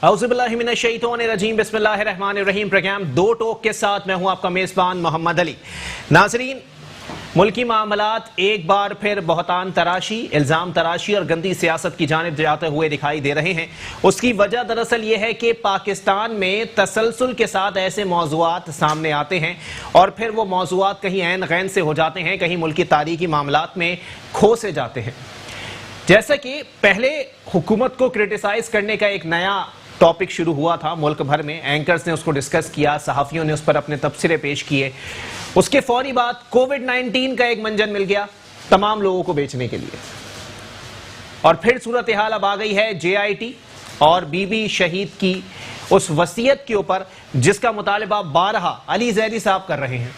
औज़ुबिल्लाहिमिनश्शैतानिर्रजीम बिस्मिल्लाहिर्रहमानिर्रहीम। प्रोग्राम दो टोक के साथ मैं हूं आपका मेज़बान मोहम्मद अली। नाज़रीन, मुल्की मामलात एक बार फिर बहुतान तराशी, इल्ज़ाम तराशी और गंदी सियासत की जानिब जाते हुए दिखाई दे रहे हैं। उसकी वजह दरअसल ये है कि पाकिस्तान में तसलसल के साथ ऐसे मौज़ूआत सामने आते हैं और फिर वो मौज़ूआत कहीं ऐन गैन से हो जाते हैं, कहीं मुल्की तारीखी मामलात में खो से जाते हैं। जैसा कि पहले हुकूमत को क्रिटिसाइज करने का एक नया टॉपिक शुरू हुआ था मुल्क भर में, एंकर्स ने उसको डिस्कस किया, सहाफ़ियों ने उस पर अपने तबसरे पेश किए। उसके फौरी बाद कोविड-19 का एक मंजर मिल गया तमाम लोगों को बेचने के लिए, और फिर सूरत हाल अब आ गई है JIT और बीबी शहीद की उस वसीयत के ऊपर जिसका मुतालिबा बारहा अली ज़ैदी साहब कर रहे हैं।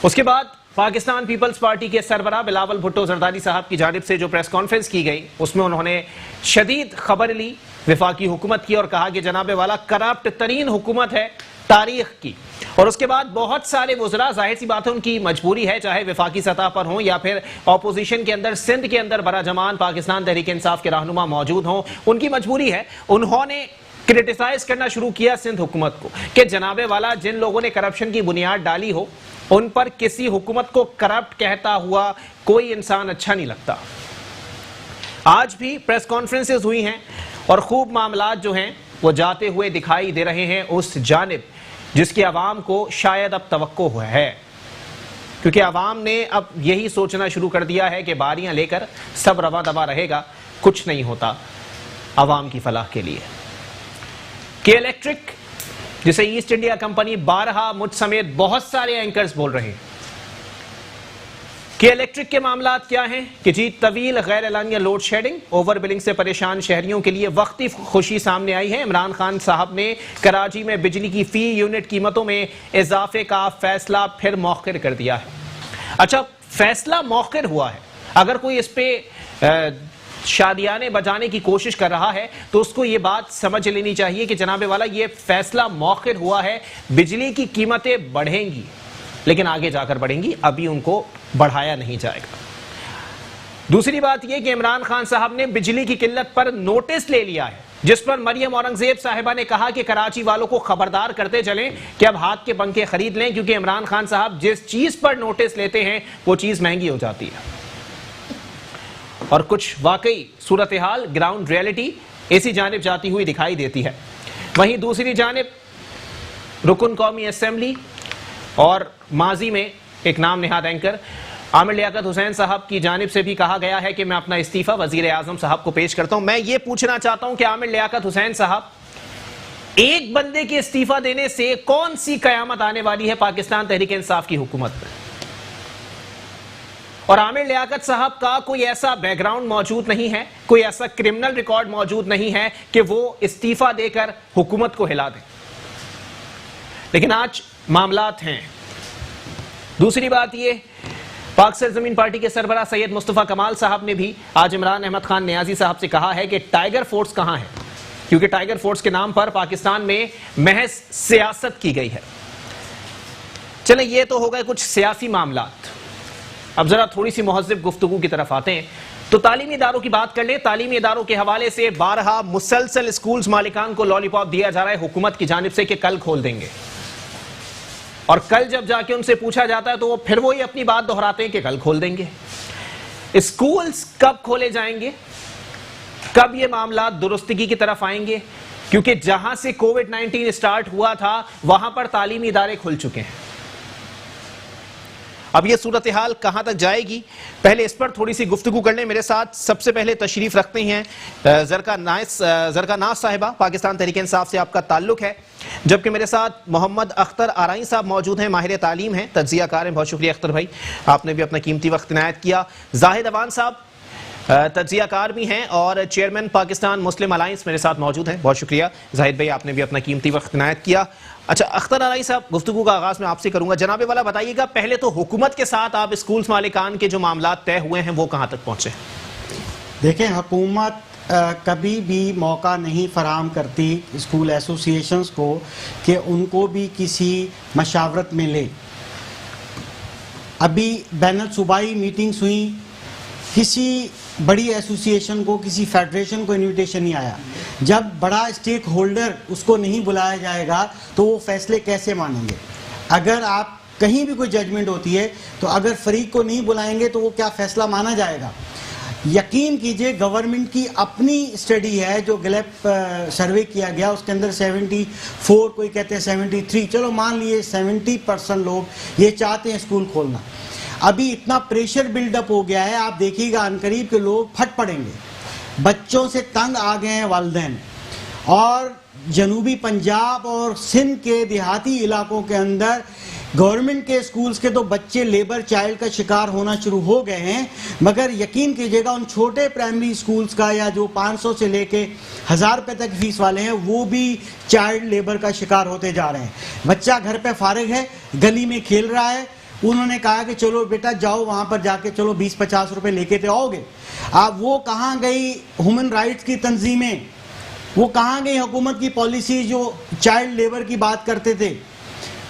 उसके बाद पाकिस्तान पीपल्स पार्टी के सरबराह बिलावल भुट्टो ज़रदारी साहब की जानिब से जो प्रेस कॉन्फ्रेंस की गई, उसमें उन्होंने शदीद खबर ली वफाकी हुकूमत की और कहा कि जनाबे वाला करप्ट तरीन हुकूमत है तारीख की। और उसके बाद बहुत सारे वज़रा, जाहिर सी बात है उनकी मजबूरी है, चाहे वफाकी सतह पर हों या फिर अपोजिशन के अंदर, सिंध के अंदर बड़ा जमान पाकिस्तान तहरीक इंसाफ के रहनुमा मौजूद हों, उनकी मजबूरी है। उन्होंने क्रिटिसाइज करना शुरू किया सिंध हुकूमत को कि जनाबे वाला जिन लोगों ने करप्शन की बुनियाद डाली हो उन पर किसी हुकूमत को करप्ट कहता हुआ कोई इंसान अच्छा नहीं लगता। आज भी प्रेस कॉन्फ्रेंसेस हुई हैं और खूब मामलात जो हैं वो जाते हुए दिखाई दे रहे हैं उस जानिब जिसकी आवाम को शायद अब तवक्को है, क्योंकि आवाम ने अब यही सोचना शुरू कर दिया है कि बारियां लेकर सब रवा दबा रहेगा, कुछ नहीं होता आवाम की फलाह के लिए। के इलेक्ट्रिक, जिसे ईस्ट इंडिया कंपनी बारहा मुझ समेत बहुत सारे एंकर्स बोल रहे हैं, कि इलेक्ट्रिक के मामलात क्या हैं कि जी तवील गैर एलानिया लोड शेडिंग, ओवर बिलिंग से परेशान शहरियों के लिए वक्ती खुशी सामने आई है। इमरान खान साहब ने कराची में बिजली की फी यूनिट कीमतों में इजाफे का फैसला फिर मौखिर कर दिया है। अच्छा, फैसला मौखिर हुआ है, अगर कोई इस पे शादियाने बजाने की कोशिश कर रहा है तो उसको ये बात समझ लेनी चाहिए कि जनाबे वाला ये फैसला मौखिर हुआ है। बिजली की कीमतें बढ़ेंगी लेकिन आगे जाकर बढ़ेंगी, अभी उनको बढ़ाया नहीं जाएगा। दूसरी बात यह कि इमरान खान साहब ने बिजली की किल्लत पर नोटिस ले लिया है, जिस पर मरियम औरंगजेब साहिबा ने कहा कि कराची वालों को खबरदार करते चलें कि अब हाथ के पंखे खरीद लें, क्योंकि इमरान खान साहब जिस चीज पर नोटिस लेते हैं वो चीज महंगी हो जाती है। और कुछ वाकई सूरत हाल, ग्राउंड रियलिटी इसी जानिब जाती हुई दिखाई देती है। वहीं दूसरी जानिब रुकन कौमी असेंबली और माजी में एक नाम निहाद एंकर आमिर लियाकत हुसैन साहब की जानिब से भी कहा गया है कि मैं अपना इस्तीफा वजीर आजम साहब को पेश करता हूं। मैं ये पूछना चाहता हूं कि आमिर लियाकत हुसैन साहब, एक बंदे के इस्तीफा देने से कौन सी कयामत आने वाली है पाकिस्तान तहरीक इंसाफ की हुकूमत में? और आमिर लियाकत साहब का कोई ऐसा बैकग्राउंड मौजूद नहीं है, कोई ऐसा क्रिमिनल रिकॉर्ड मौजूद नहीं है कि वो इस्तीफा देकर हुकूमत को हिला दें, लेकिन आज मामलात हैं। दूसरी बात ये, पाक सरजमीन पार्टी के सरबराह सैयद मुस्तफ़ा कमाल साहब ने भी आज इमरान अहमद खान नियाजी साहब से कहा है कि टाइगर फोर्स कहां है, क्योंकि टाइगर फोर्स के नाम पर पाकिस्तान में महज सियासत की गई है। चले, ये तो हो गए कुछ सियासी मामलात। अब जरा थोड़ी सी मुहज़्ज़िब गुफ्तगू की तरफ आते हैं तो तालीमी इदारों की बात कर ले। तालीमी इदारों के हवाले से बारहा मुसलसल स्कूल्स मालिकान को लॉलीपॉप दिया जा रहा है हुकूमत की जानिब से कि कल खोल देंगे, और कल जब जाके उनसे पूछा जाता है तो वो फिर वही अपनी बात दोहराते हैं कि कल खोल देंगे। स्कूल्स कब खोले जाएंगे, कब ये मामला दुरुस्तगी की तरफ आएंगे? क्योंकि जहां से कोविड-19 स्टार्ट हुआ था वहां पर तालीमी इदारे खुल चुके हैं। अब ये सूरत हाल कहां तक जाएगी, पहले इस पर थोड़ी सी गुफ्तगू करने मेरे साथ सबसे पहले तशरीफ रखते हैं जरका नाज साहिबा, पाकिस्तान तहरीक इंसाफ से आपका ताल्लुक है, जबकि मेरे साथ मोहम्मद अख्तर आराई साहब मौजूद हैं, माहिर तालीम हैं, तज्जिया कार हैं। बहुत शुक्रिया अख्तर भाई, आपने भी अपना कीमती वक्त इनायत किया। जाहिद अवान साहब तज्जिया कार भी हैं और चेयरमैन पाकिस्तान मुस्लिम अलायंस मेरे साथ मौजूद हैं। बहुत शुक्रिया जाहिद भाई, आपने भी अपना कीमती वक्त इनायत किया। अच्छा अख्तर आराई साहब, गुफ्तगू का आगाज में आपसे करूंगा। जनाबे वाला बताइएगा, पहले तो हुकूमत के साथ आप स्कूल्स मालिकान के जो मामला तय हुए हैं वो कहां तक पहुंचे? देखें, हुकूमत कभी भी मौका नहीं फराहम करती स्कूल एसोसिएशंस को कि उनको भी किसी मशावरत में ले। अभी बैनुल सूबाई मीटिंग्स हुई किसी बड़ी एसोसिएशन को, किसी फेडरेशन को इनविटेशन नहीं आया। जब बड़ा स्टेक होल्डर उसको नहीं बुलाया जाएगा तो वो फैसले कैसे मानेंगे? अगर आप कहीं भी कोई जजमेंट होती है तो अगर फरीक को नहीं बुलाएंगे तो वो क्या फैसला माना जाएगा? यकीन कीजिए, गवर्नमेंट की अपनी स्टडी है जो गैलेप सर्वे किया गया, उसके अंदर 74, कोई कहते हैं 73, चलो मान लिए 70% लोग ये चाहते हैं स्कूल खोलना। अभी इतना प्रेशर बिल्डअप हो गया है, आप देखिएगा अनकरीब के लोग फट पड़ेंगे, बच्चों से तंग आ गए हैं वालिदैन। और जनूबी पंजाब और सिंध के देहाती इलाकों के अंदर गवर्नमेंट के स्कूल्स के तो बच्चे लेबर चाइल्ड का शिकार होना शुरू हो गए हैं, मगर यकीन कीजिएगा उन छोटे प्राइमरी स्कूल्स का या जो 500 से लेके 1000 रुपए तक फीस वाले हैं वो भी चाइल्ड लेबर का शिकार होते जा रहे हैं। बच्चा घर पे फारिग है, गली में खेल रहा है, उन्होंने कहा कि चलो बेटा जाओ वहां पर जाके चलो 20-50 रुपए लेके तो आओगे। आप वो कहाँ गई ह्यूमन राइट्स की तंजीमें, वो कहाँ गई हुकूमत की पॉलिसी जो चाइल्ड लेबर की बात करते थे?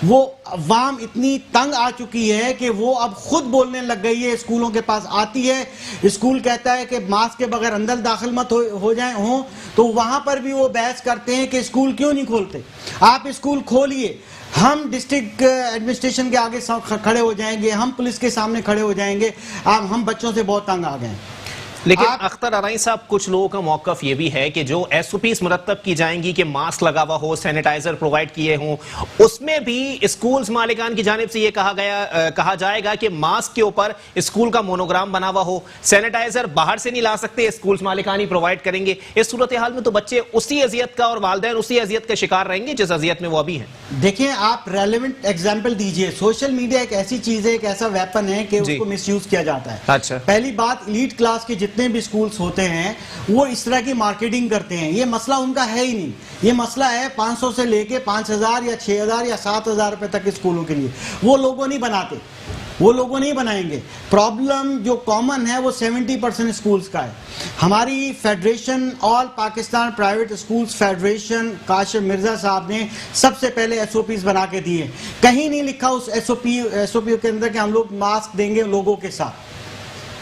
वो अवाम इतनी तंग आ चुकी है कि वो अब खुद बोलने लग गई है, स्कूलों के पास आती है, स्कूल कहता है कि मास्क के बगैर अंदर दाखिल मत हो जाए हो, तो वहां पर भी वो बहस करते हैं कि स्कूल क्यों नहीं खोलते, आप स्कूल खोलिए, हम डिस्ट्रिक्ट एडमिनिस्ट्रेशन के आगे खड़े हो जाएंगे, हम पुलिस के सामने खड़े हो जाएंगे, हम बच्चों से बहुत तंग आ गए। लेकिन अख्तर अराई साहब, कुछ लोगों का मौकफ ये भी है कि जो एसओपीज मुरत्तब की जाएंगी कि मास्क लगा हुआ हो, सैनिटाइजर प्रोवाइड किए हों, उसमें भी स्कूल्स मालिकान की जानिब से ये कहा जाएगा कि मास्क के ऊपर स्कूल का मोनोग्राम बना हुआ हो, सैनिटाइजर बाहर से नहीं ला सकते, स्कूल्स मालिकान ही प्रोवाइड करेंगे। इस सूरत हाल में तो बच्चे उसी अजियत का और वालिदैन उसी अजियत का शिकार रहेंगे जिस अजियत में वो अभी हैं। देखिए, आप रेलेवेंट एग्जाम्पल दीजिए। सोशल मीडिया एक ऐसी चीज है, एक ऐसा वेपन है कि उसको मिसयूज किया जाता है। अच्छा, पहली बात, एलीट क्लास के जितने भी स्कूल्स होते हैं वो इस तरह की मार्केटिंग करते हैं, ये मसला उनका है ही नहीं। ये मसला है 500 से लेके 5000 या 6000 या 7000 रुपए तक स्कूलों के लिए। वो लोगों नहीं बनाते, वो लोगों नहीं बनाएंगे। प्रॉब्लम जो कॉमन है वो 70% स्कूल्स का है। हमारी federation, all Pakistan private schools federation, Kashif Mirza साहब ने सबसे पहले एसओपीज बना के दिए। कहीं नहीं लिखा उस एसओपी के अंदर कि हम लोग मास्क देंगे लोगों के साथ,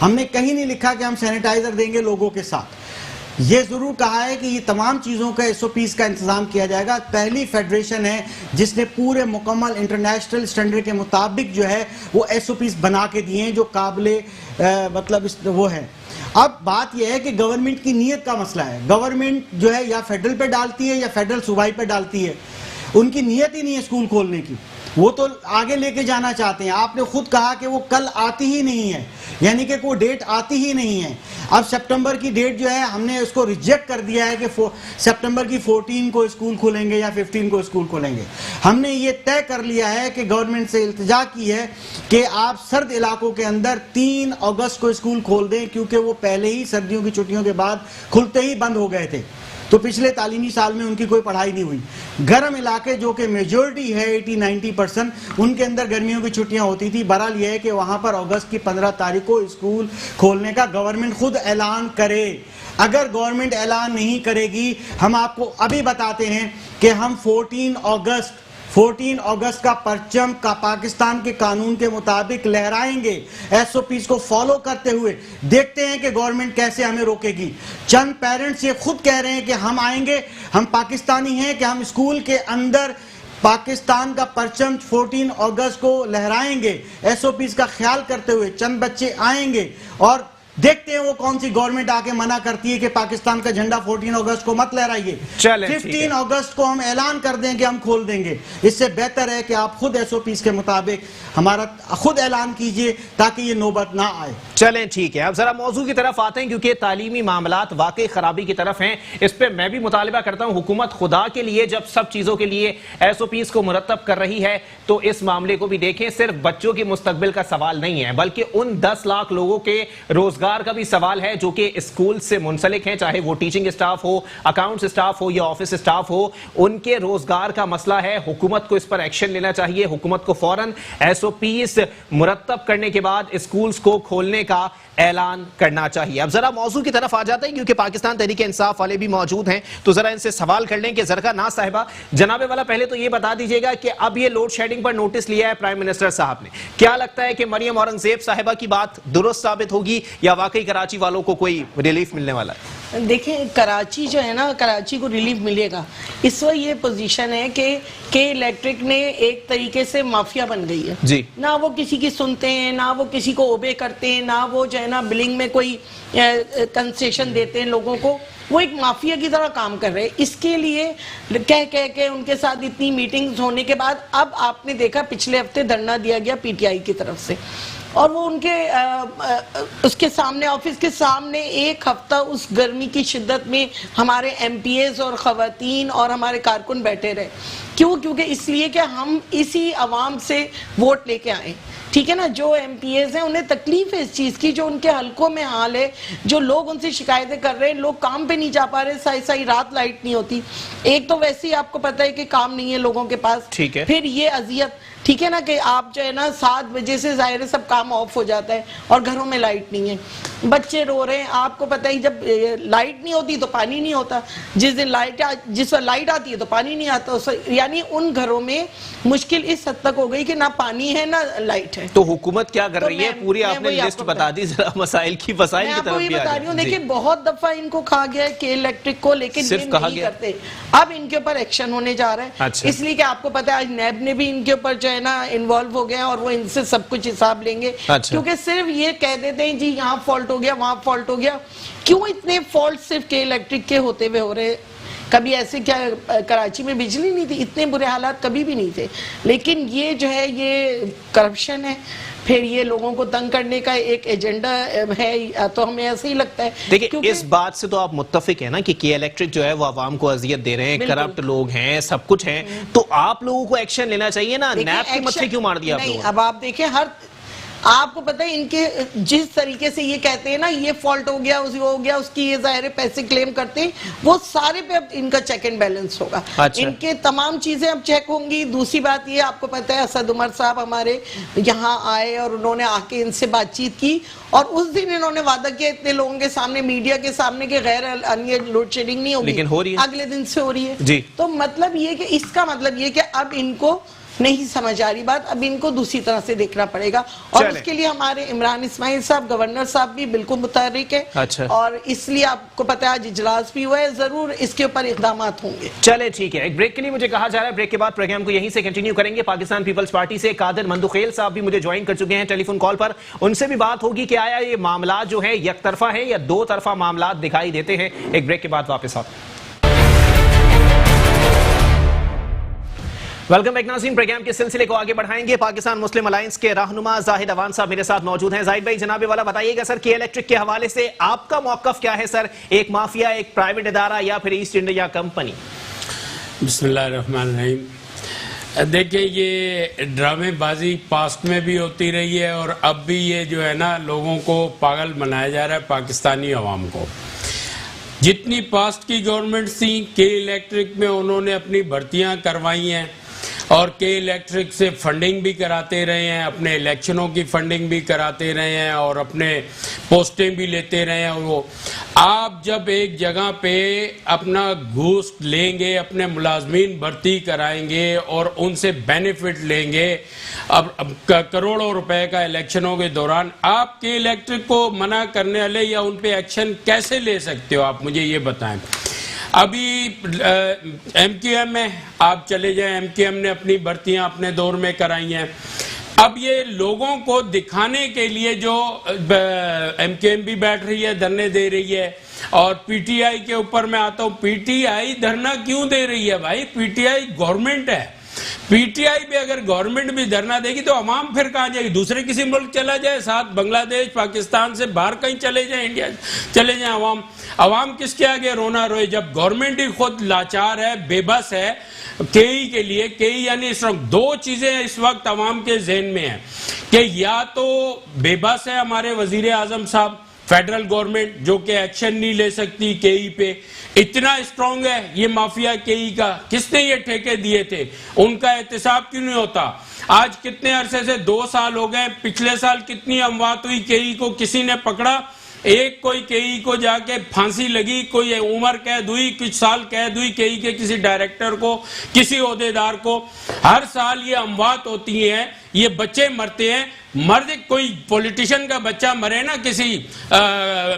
हमने कहीं नहीं लिखा कि हम सैनिटाइजर देंगे लोगों के साथ। ये जरूर कहा है कि ये तमाम चीज़ों का एसओपीज का इंतजाम किया जाएगा। पहली फेडरेशन है जिसने पूरे मुकम्मल इंटरनेशनल स्टैंडर्ड के मुताबिक जो है वो एसओपीज बना के दिए हैं, जो काबिले मतलब वो है। अब बात यह है कि गवर्नमेंट की नीयत का मसला है। गवर्नमेंट जो है या फेडरल पे डालती है या फेडरल सूबाई पे डालती है, उनकी नीयत ही नहीं है स्कूल खोलने की, वो तो आगे लेके जाना चाहते हैं। आपने खुद कहा कि वो कल आती ही नहीं है, यानी कि कोई डेट आती ही नहीं है। अब सितंबर की डेट जो है हमने उसको रिजेक्ट कर दिया है कि सितंबर की 14 को स्कूल खोलेंगे या 15 को स्कूल खोलेंगे। हमने ये तय कर लिया है कि गवर्नमेंट से इल्तिजा की है कि आप सर्द इलाकों के अंदर 3 अगस्त को स्कूल खोल दें, क्योंकि वो पहले ही सर्दियों की छुट्टियों के बाद खुलते ही बंद हो गए थे, तो पिछले तालीमी साल में उनकी कोई पढ़ाई नहीं हुई। गर्म इलाके जो कि मेजॉरिटी है 80-90%, उनके अंदर गर्मियों की छुट्टियां होती थी। बहरहाल यह है कि वहां पर अगस्त की 15 तारीख को स्कूल खोलने का गवर्नमेंट खुद ऐलान करे। अगर गवर्नमेंट ऐलान नहीं करेगी, हम आपको अभी बताते हैं कि हम 14 अगस्त का परचम का पाकिस्तान के कानून के मुताबिक लहराएंगे, एसओपीज को फॉलो करते हुए। देखते हैं कि गवर्नमेंट कैसे हमें रोकेगी। चंद पेरेंट्स ये खुद कह रहे हैं कि हम आएंगे, हम पाकिस्तानी हैं, कि हम स्कूल के अंदर पाकिस्तान का परचम 14 अगस्त को लहराएंगे, एसओपीज का ख्याल करते हुए। चंद बच्चे आएंगे और देखते हैं वो कौन सी गवर्नमेंट आके मना करती है कि पाकिस्तान का झंडा 14 अगस्त को मत लहराइए। 15 अगस्त को हम ऐलान कर दें कि हम खोल देंगे। इससे बेहतर है कि आप खुद एसओपीज के मुताबिक हमारा खुद ऐलान कीजिए ताकि ये नौबत ना आए। चलें, ठीक है। अब जरा मौजू की तरफ आते हैं, क्योंकि तालीमी मामलात वाकई खराबी की तरफ हैं। इस पर मैं भी मुतालिबा करता हूं, हुकूमत खुदा के लिए जब सब चीजों के लिए एसओपीज को मुरत्तब कर रही है तो इस मामले को भी देखें। सिर्फ बच्चों के मुस्तकबिल का सवाल नहीं है, बल्कि उन 10 लाख लोगों के रोजगार का भी सवाल है जो कि स्कूल से मुंसलिक हैं, चाहे वो टीचिंग स्टाफ हो, अकाउंट्स स्टाफ हो या ऑफिस स्टाफ हो। उनके रोजगार का मसला है। हुकूमत को इस पर एक्शन लेना चाहिए। हुकूमत को फौरन एसओपीज मुरत्तब करने के बाद स्कूल्स को खोलने का ऐलान करना चाहिए। अब जरा मौजू की तरफ आ जाते हैं, क्योंकि पाकिस्तान तहरीक इंसाफ वाले भी मौजूद हैं, तो जरा इनसे सवाल कर लें कि जरका नाज साहिबा, जनाबे वाला पहले तो ये बता दीजिएगा कि अब ये लोड शेडिंग पर नोटिस लिया है प्राइम मिनिस्टर साहब ने, क्या लगता है कि मरियम औरंगजेब साहिबा की बात दुरुस्त साबित होगी या वाकई कराची वालों को कोई रिलीफ मिलने वाला है? देखिए, कराची जो है ना, कराची को रिलीफ मिलेगा। इस वक्त ये पोजीशन है कि इलेक्ट्रिक ने एक तरीके से माफिया बन गई है जी। ना वो किसी की सुनते हैं, ना वो किसी को ओबे करते हैं, ना वो जो है ना बिलिंग में कोई कंसेशन देते हैं लोगों को। वो एक माफिया की तरह काम कर रहे हैं। इसके लिए कह के उनके साथ इतनी मीटिंग्स होने के बाद अब आपने देखा पिछले हफ्ते धरना दिया गया पीटीआई की तरफ से, और वो उनके उसके सामने, ऑफिस के सामने एक हफ्ता उस गर्मी की शिद्दत में हमारे एमपीएस और खवातीन और हमारे कारकुन बैठे रहे। क्यों? क्योंकि इसलिए कि हम इसी अवाम से वोट लेके आए, ठीक है ना। जो एमपीएस हैं उन्हें तकलीफ है इस चीज की, जो उनके हलकों में हाल है, जो लोग उनसे शिकायतें कर रहे हैं, लोग काम पे नहीं जा पा रहे, सारी सारी रात लाइट नहीं होती। एक तो वैसे ही आपको पता है कि काम नहीं है लोगों के पास, ठीक है। फिर ये अजियत, ठीक है ना, कि आप जो है ना 7 बजे से जाहिर है सब काम ऑफ हो जाता है और घरों में लाइट नहीं है, बच्चे रो रहे हैं। आपको पता ही जब लाइट नहीं होती तो पानी नहीं होता, जिस वक्त लाइट आती है तो पानी नहीं आता। यानी उन घरों में मुश्किल इस हद तक हो गई कि ना पानी है ना लाइट है। तो हुकूमत क्या कर तो रही है? पूरी आपने लिस्ट बता दी, जरा मसाइल की वसाइल की तरफ भी बता रही हूँ। देखिए, बहुत दफा इनको कहा गया है के इलेक्ट्रिक को, लेकिन ये नहीं करते। अब इनके ऊपर एक्शन होने जा रहा है। अच्छा। इसलिए कि आपको पता है आज नैब ने भी इनके ऊपर जो है ना इन्वॉल्व हो गए और वो इनसे सब कुछ हिसाब लेंगे। अच्छा। क्योंकि सिर्फ ये कह देते हैं जी यहाँ फॉल्ट हो गया, वहां फॉल्ट हो गया। क्यों इतने फॉल्ट सिर्फ के इलेक्ट्रिक के होते हुए हो रहे? कभी ऐसे क्या कराची में बिजली नहीं थी? इतने बुरे हालात कभी भी नहीं थे। लेकिन ये जो है ये करप्शन है, फिर ये लोगों को तंग करने का एक एजेंडा है, तो हमें ऐसे ही लगता है। देखिए, इस बात से तो आप मुत्तफिक है ना कि के इलेक्ट्रिक जो है वो आवाम को अजियत दे रहे हैं, करप्ट लोग हैं, सब कुछ है, तो आप लोगों को एक्शन लेना चाहिए ना। नैब के मत्थे क्यों मार दिया आप लोगों ने? अब आप देखें, आपको पता है इनके जिस तरीके से ये कहते हैं ना ये फॉल्ट हो गया, हो गया, उसकी ये जाहिर पैसे क्लेम करते हैं, वो सारे पे अब इनका चेक एंड बैलेंस होगा। अच्छा। इनके तमाम चीजें अब चेक होंगी। दूसरी बात ये, आपको पता है असद उमर साहब हमारे यहाँ आए और उन्होंने आके इनसे बातचीत की, और उस दिन इन्होंने वादा किया इतने लोगों के सामने, मीडिया के सामने, कि गैर अनिय लोड शेडिंग नहीं होगी, लेकिन हो रही है। अगले दिन से हो रही है जी। तो मतलब ये कि इसका मतलब ये कि अब इनको नहीं समझ आ रही बात, अब इनको दूसरी तरह से देखना पड़ेगा। और उसके लिए हमारे इमरान इस्माइल साहब, गवर्नर साहब भी बिल्कुल मुतहर्रिक है। अच्छा। और इसलिए आपको पता है आज इजलास भी हुआ है, जरूर इसके ऊपर इकदाम होंगे। चले ठीक है, एक ब्रेक के लिए मुझे कहा जा रहा है, ब्रेक के बाद प्रोग्राम को यहीं से कंटिन्यू करेंगे। पाकिस्तान पीपल्स पार्टी से कादिर मंदुखेल साहब भी मुझे ज्वाइन कर चुके हैं टेलीफोन कॉल पर। उनसे भी बात होगी कि आया ये मामला जो है एक तरफा है या दो तरफा मामला दिखाई देते हैं। एक ब्रेक के बाद वापस आप। वेलकम बैक नाज़रीन, प्रोग्राम के सिलसिले को आगे बढ़ाएंगे। पाकिस्तान मुस्लिम अलायंस के रहनुमा जाहिद अवान साहब मेरे साथ मौजूद हैं। जाहिद भाई, जनाबे वाला बताइएगा सर, के इलेक्ट्रिक के हवाले से आपका मौकफ क्या है सर? एक माफिया, एक प्राइवेट इदारा या फिर ईस्ट इंडिया कंपनी? बिस्मिल्लाहिर्रहमानिर्रहीम। देखिए, ये ड्रामेबाजी पास्ट में भी होती रही है और अब भी ये जो है ना लोगों को पागल बनाया जा रहा है, पाकिस्तानी अवाम को। जितनी पास्ट की गवर्नमेंट थी, के इलेक्ट्रिक में उन्होंने अपनी भर्तियां करवाई हैं और के इलेक्ट्रिक से फंडिंग भी कराते रहे हैं, अपने इलेक्शनों की फंडिंग भी कराते रहे हैं और अपने पोस्टें भी लेते रहे हैं। वो आप जब एक जगह पे अपना घूस लेंगे, अपने मुलाजमीन भर्ती कराएंगे और उनसे बेनिफिट लेंगे, अब करोड़ों रुपए का इलेक्शनों के दौरान, आप के इलेक्ट्रिक को मना करने वाले या उन पे एक्शन कैसे ले सकते हो? आप मुझे ये बताएं। अभी एमक्यूएम में आप चले जाएं, एमक्यूएम ने अपनी भर्तियां अपने दौर में कराई हैं। अब ये लोगों को दिखाने के लिए जो एमक्यूएम भी बैठ रही है, धरने दे रही है, और पीटीआई के ऊपर मैं आता हूं। पीटीआई धरना क्यों दे रही है भाई? पीटीआई गवर्नमेंट है। पीटीआई भी अगर गवर्नमेंट भी धरना देगी तो अवाम फिर कहां जाएगी? दूसरे किसी मुल्क चला जाए, साथ बांग्लादेश, पाकिस्तान से बाहर कहीं चले जाए, इंडिया चले जाए। अवाम किसके आगे रोना रोए जब गवर्नमेंट ही खुद लाचार है, बेबस है केई के लिए? केई यानी दो चीजें इस वक्त अवाम के जहन में है कि या तो बेबस है हमारे वजीर आजम साहब, फेडरल गवर्नमेंट जो कि एक्शन नहीं ले सकती केई पे, इतना स्ट्रांग है ये माफिया केई का। किसने ये ठेके दिए थे, उनका एहतसाब क्यों नहीं होता? आज कितने अरसे से 2 साल हो गए, पिछले साल कितनी अमवात हुई, केई को किसी ने पकड़ा? एक कोई केई को जाके फांसी लगी, कोई उम्र कैद हुई, कुछ साल कैद हुई केई के किसी डायरेक्टर को, किसी ओहदेदार को। हर साल ये अमवात होती है, ये बच्चे मरते हैं। मर्द कोई पॉलिटिशियन का बच्चा मरे ना, किसी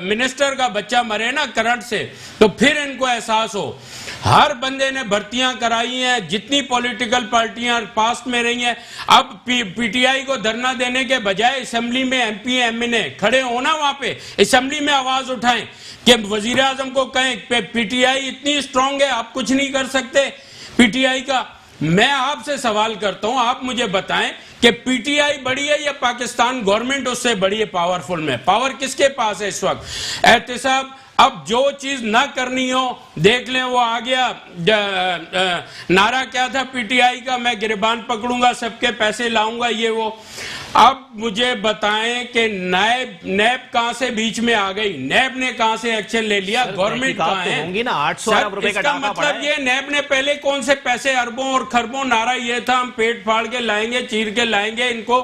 मिनिस्टर का बच्चा मरे ना करंट से, तो फिर इनको एहसास हो। हर बंदे ने भर्तियां कराई हैं, जितनी पॉलिटिकल पार्टियां पास्ट में रही हैं। अब पीटीआई को धरना देने के बजाय असेंबली में एमपी एमएनए खड़े होना, वहां पे असेंबली में आवाज उठाएं कि वजीर आजम को कहें पीटीआई इतनी स्ट्रांग है, आप कुछ नहीं कर सकते पीटीआई का। मैं आपसे सवाल करता हूं, आप मुझे बताएं कि पीटीआई बड़ी है या पाकिस्तान गवर्नमेंट उससे बड़ी है पावरफुल में? पावर किसके पास है इस वक्त? एहतसाब अब जो चीज ना करनी हो देख लें, वो आ गया नारा क्या था पीटीआई का, मैं गिरबान पकड़ूंगा, सबके पैसे लाऊंगा, ये वो। अब मुझे बताएं कि नैब कहां से बीच में आ गई? नैब ने कहां से एक्शन ले लिया? गवर्नमेंट कहां है? होंगी ना 800 अरब रुपए का इसका डाका मतलब पड़ा ये नैब ने पहले कौन से पैसे, अरबों और खरबों, नारा ये था हम पेट फाड़ के लाएंगे, चीर के लाएंगे, इनको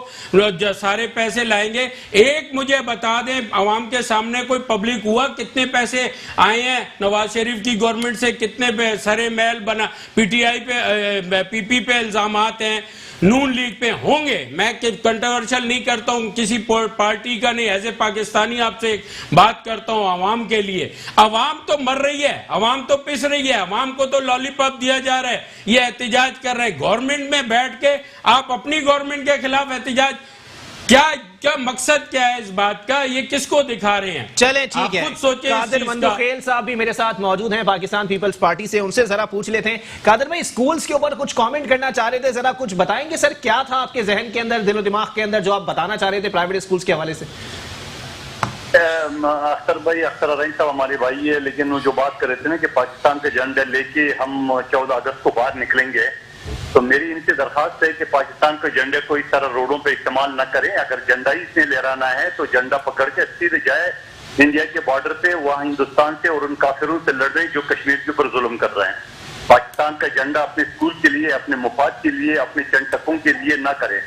सारे पैसे लाएंगे। एक मुझे बता दें, आवाम के सामने कोई पब्लिक हुआ कितने पैसे आए हैं नवाज शरीफ की गवर्नमेंट से, कितने सरे महल बना, पीटीआई पे पीपी पे इल्जामात हैं, नून लीग पे होंगे। मैं कंट्रोवर्शियल नहीं करता हूं किसी पार्टी का, नहीं, एज ए पाकिस्तानी आपसे एक बात करता हूं आवाम के लिए। आवाम तो मर रही है, आवाम तो पिस रही है, आवाम को तो लॉलीपॉप दिया जा रहा है, ये एहतजाज कर रहे हैं। गवर्नमेंट में बैठ के आप अपनी गवर्नमेंट के खिलाफ एहतजाज, क्या मकसद क्या है इस बात का? ये किसको दिखा रहे हैं? चले ठीक है, खुद सोचे। कादिर मंदोखेल साहब भी मेरे साथ मौजूद हैं पाकिस्तान पीपल्स पार्टी से, उनसे जरा पूछ लेते हैं। कादिर भाई, स्कूल्स के ऊपर कुछ कमेंट करना चाह रहे थे, जरा कुछ बताएंगे सर, क्या था आपके जहन के अंदर, दिलो दिमाग के अंदर, जो आप बताना चाह रहे थे प्राइवेट स्कूल्स के हवाले से? अख्तर भाई, अख्तर अरैन साहब हमारे भाई है, लेकिन वो जो बात कर रहे थे ना कि पाकिस्तान के झंडे लेके हम 14 अगस्त को बाहर निकलेंगे, तो मेरी इनसे दरखास्त है कि पाकिस्तान के झंडे को इस तरह रोडों पे इस्तेमाल न करें। अगर झंडा ही इसने लहराना है तो झंडा पकड़ के सीधे जाए इंडिया के बॉर्डर पे, वहां हिंदुस्तान से और उन काफिरों से लड़ रहे हैं जो कश्मीर के ऊपर जुल्म कर रहे हैं। पाकिस्तान का झंडा अपने स्कूल के लिए, अपने मुफाद के लिए, अपने चंद टकों के लिए ना करें।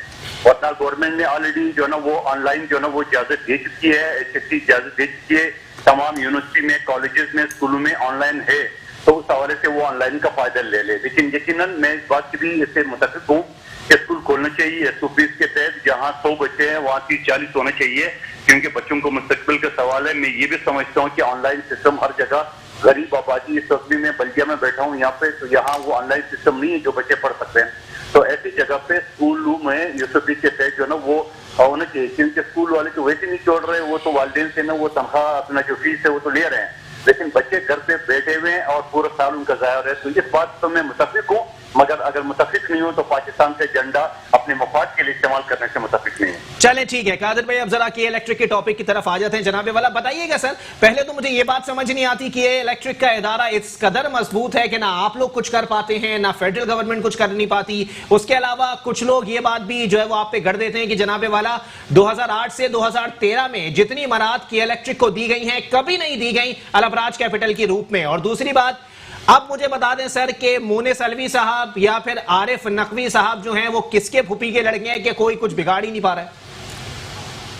और ना गवर्नमेंट ने ऑलरेडी जो है ना वो ऑनलाइन जो है ना वो इजाजत दे चुकी है, HSC इजाजत दे चुकी है, तमाम यूनिवर्सिटी में, कॉलेजेस में, स्कूलों में ऑनलाइन है, तो उस हवाले से वो ऑनलाइन का फायदा ले ले। लेकिन यकीनन मैं इस बात की भी इससे मुतफिक हूँ कि स्कूल खोलना चाहिए SOPs के तहत, जहाँ 100 बच्चे हैं वहाँ 30-40 होना चाहिए, क्योंकि बच्चों को मुस्तकबिल का सवाल है। मैं ये भी समझता हूँ कि ऑनलाइन सिस्टम हर जगह, गरीब आबादी, इस वक्त भी मैं बल्दिया में बैठा हूँ यहाँ पे, तो यहाँ वो ऑनलाइन सिस्टम नहीं है जो बच्चे पढ़ सकते हैं। तो ऐसी जगह पे स्कूलों में SOP के तहत जो है ना वो होना चाहिए, क्योंकि स्कूल वाले तो वैसे नहीं छोड़ रहे, वो तो वालिदैन से ना वो तनख्वाह, अपना जो फीस है वो तो ले रहे हैं, लेकिन बच्चे घर पे बैठे हुए हैं और पूरा साल उनका जाया रहे। तो इस बात तो मैं मुतफिक हूँ, मगर अगर मुतफिक नहीं हो तो पाकिस्तान का झंडा अपने मफाद के लिए इस्तेमाल करने से मुतफिक नहीं है। चलें ठीक है कादिर भाई, अब जरा कि इलेक्ट्रिक के टॉपिक की तरफ आ जाते हैं। जनाबे वाला बताइएगा सर, पहले तो मुझे ये बात समझ नहीं आती कि ये इलेक्ट्रिक का इदारा इस कदर मजबूत है कि ना आप लोग कुछ कर पाते हैं, ना फेडरल गवर्नमेंट कुछ कर नहीं पाती। उसके अलावा कुछ लोग ये बात भी जो है वो आप पे गढ़ देते हैं कि जनाबे वाला 2008 से 2013 में जितनी मराहत की इलेक्ट्रिक को दी गई हैं कभी नहीं दी गई अलबराज कैपिटल के रूप में। और दूसरी बात, अब मुझे बता दें सर कि मुनीस अलवी साहब या फिर आरिफ नकवी साहब जो हैं वो किसके फूफी के लड़के हैं कि कोई कुछ बिगाड़ ही नहीं पा रहा है?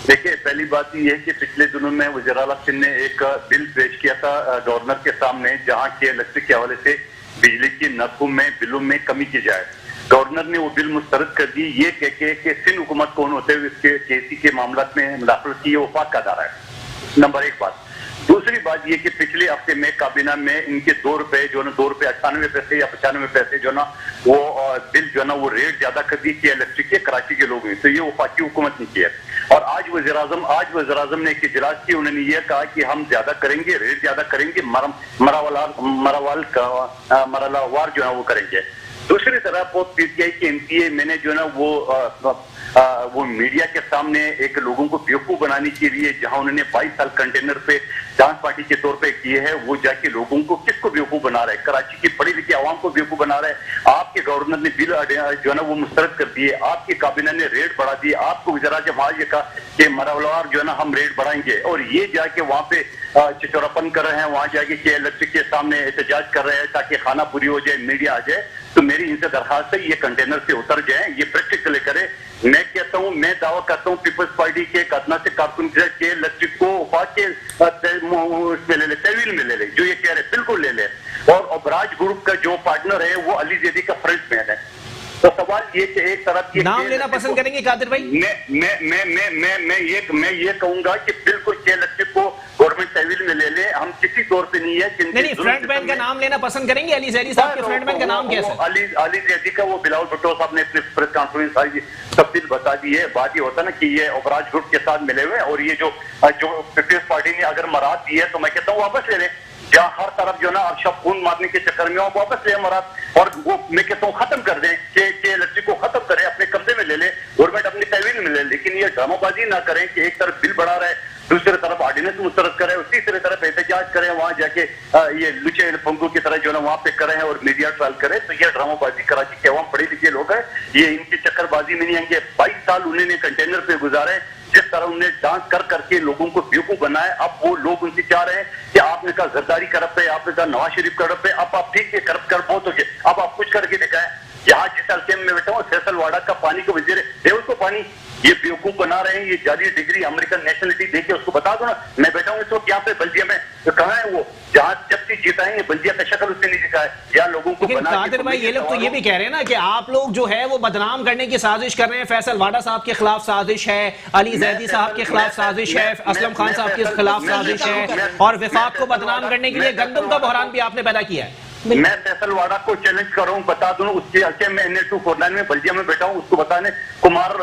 देखिए, पहली बात ये है कि पिछले दिनों में वज़ीर आला सिंध ने एक बिल पेश किया था गवर्नर के सामने, जहां के इलेक्ट्रिक के हवाले से बिजली की नरखों में, बिलों में कमी की जाए। गवर्नर ने वो बिल मुस्तरद कर दी, ये कह के कि सिंध हुकूमत कौन होते हुए इसके KC के मामला में मुदाखलत की, वो पाक का अदारा है। नंबर एक बात। दूसरी बात ये कि पिछले हफ्ते में काबीना में इनके 2 रुपए जो ना 2 रुपए 98 पैसे या 95 पैसे जो ना वो बिल जो ना वो रेट ज्यादा कर दी कि इलेक्ट्रिक के कराची के लोग हैं, तो ये वफाकी हुकूमत ने किया। और आज वज़ीर आज़म ने एक इजलास की, उन्होंने ये कहा कि हम ज्यादा करेंगे, रेट ज्यादा करेंगे, मरावार जो है वो करेंगे। दूसरी तरफ वो PTI के MPA मैंने जो ना वो मीडिया के सामने एक लोगों को बेवकूफ बनाने के लिए, जहां उन्होंने 22 साल कंटेनर पे डांस पार्टी के तौर पे किए है, वो जाके लोगों को किसको बेवकूफ बना रहा है, कराची की पढ़ी लिखी आवाम को बेवकूफ बना रहा है। आपके गवर्नर ने बिल जो है ना वो मुस्तरद कर दिए, आपकी काबिना ने रेट बढ़ा दिए, आपको वज़ीर जब आज ये कहा कि मरवार जो है ना हम रेट बढ़ाएंगे, और ये जाके वहां पे चिचोरापन कर रहे हैं, वहां जाके के इलेक्ट्रिक के सामने एहतजाज कर रहे हैं ताकि खाना पूरी हो जाए, मीडिया आ जाए। तो मेरी इनसे दरखास्त है ये कंटेनर से उतर जाए, ये प्रैक्टिकल करे। मैं कहता हूं, मैं दावा करता हूं पीपल्स पार्टी के कदना से कारकुन के इलेक्ट्रिक को उफाक के ले ले, तहवील में ले ले, जो ये कह रहे बिल्कुल ले ले। और अबराज ग्रुप का जो पार्टनर है वो अली जैदी का फ्रंट मैन है। तो सवाल ये कि एक तरफ नाम लेना पसंद करेंगे कादिर भाई? मैं ये कहूंगा कि बिल्कुल के इलेक्ट्रिक को गवर्नमेंट तहवील में ले ले, हम किसी तौर पे नहीं है कि नहीं, फ्रंटमैन का नाम लेना पसंद करेंगे? अली जैदी साहब के फ्रंटमैन का नाम क्या है? अली जैदी का वो बिलावल भुट्टो साहब ने अपनी प्रेस कॉन्फ्रेंस सारी तफसील बता दी है। बात ये होता है ना कि ये अबराज ग्रुप के साथ मिले हुए, और ये जो पीपल्स पार्टी ने अगर मराद दी है तो मैं कहता हूँ वापस ले लें। जहाँ हर तरफ जो ना अब शब खून मारने के चक्कर में हो, वापस ले मराद, और वो मैं कहता हूँ खत्म कर दें कि इलेक्ट्रिक को खत्म करें, अपने कब्जे में ले ले, गवर्नमेंट अपनी तहवील में ले। लेकिन ये ड्रामाबाजी ना करें कि एक तरफ बिल बढ़ा रहा है, दूसरी तरफ ऑर्डिनेंस मुस्तरद करें, और तीसरी तरफ एहतजाज करें, वहां जाके ये लुचे पंगू की तरह जो ना वहां पे करें और मीडिया ट्रायल करें। तो ये ड्रामाबाजी, कराची के अवाम पढ़े लिखे लोग हैं, ये इनकी चक्करबाजी में नहीं आएंगे। 22 साल उन्होंने कंटेनर पे गुजारे, जिस तरह उन्हें डांस कर करके लोगों को बेवकूफ बनाए। अब वो लोग उनसे चाह रहे हैं कि आपने कहा जरदारी करप्ट है, आपने कहा नवाज शरीफ करप्ट है, अब आप ठीक है करप्ट कर बहुत हो गए, अब आप कुछ करके दिखाएं। यहाँ जिस हल्के में बैठा हूँ फैसल वाडा का पानी को वजीर दे उसको पानी, ये बेवकूफ बना रहे हैं, ये जाली डिग्री अमेरिकन नेशनलिटी देके उसको बता दो ना। मैं बैठा हूँ इस वक्त यहाँ पे बल्दिया में, तो कहाँ है वो जहाँ जब से जीता है, बल्दिया का शक्ल उसने नहीं दिखा है। यहाँ लोगों को कादिर भाई ये लोग तो ये भी कह रहे हैं ना कि आप लोग जो है वो बदनाम करने की साजिश कर रहे हैं। फैसल वाडा साहब के खिलाफ साजिश है, अली जैदी साहब के खिलाफ साजिश है, असलम खान साहब के खिलाफ साजिश है, और विफाक को बदनाम करने के लिए गंदम का बहरान भी आपने पैदा किया है। मैं फैसल वाडा को चैलेंज कर रहा हूँ, बता दूं उसके हल्के में NA-249 में बल्दिया में बैठा हूँ, उसको बताने कुमार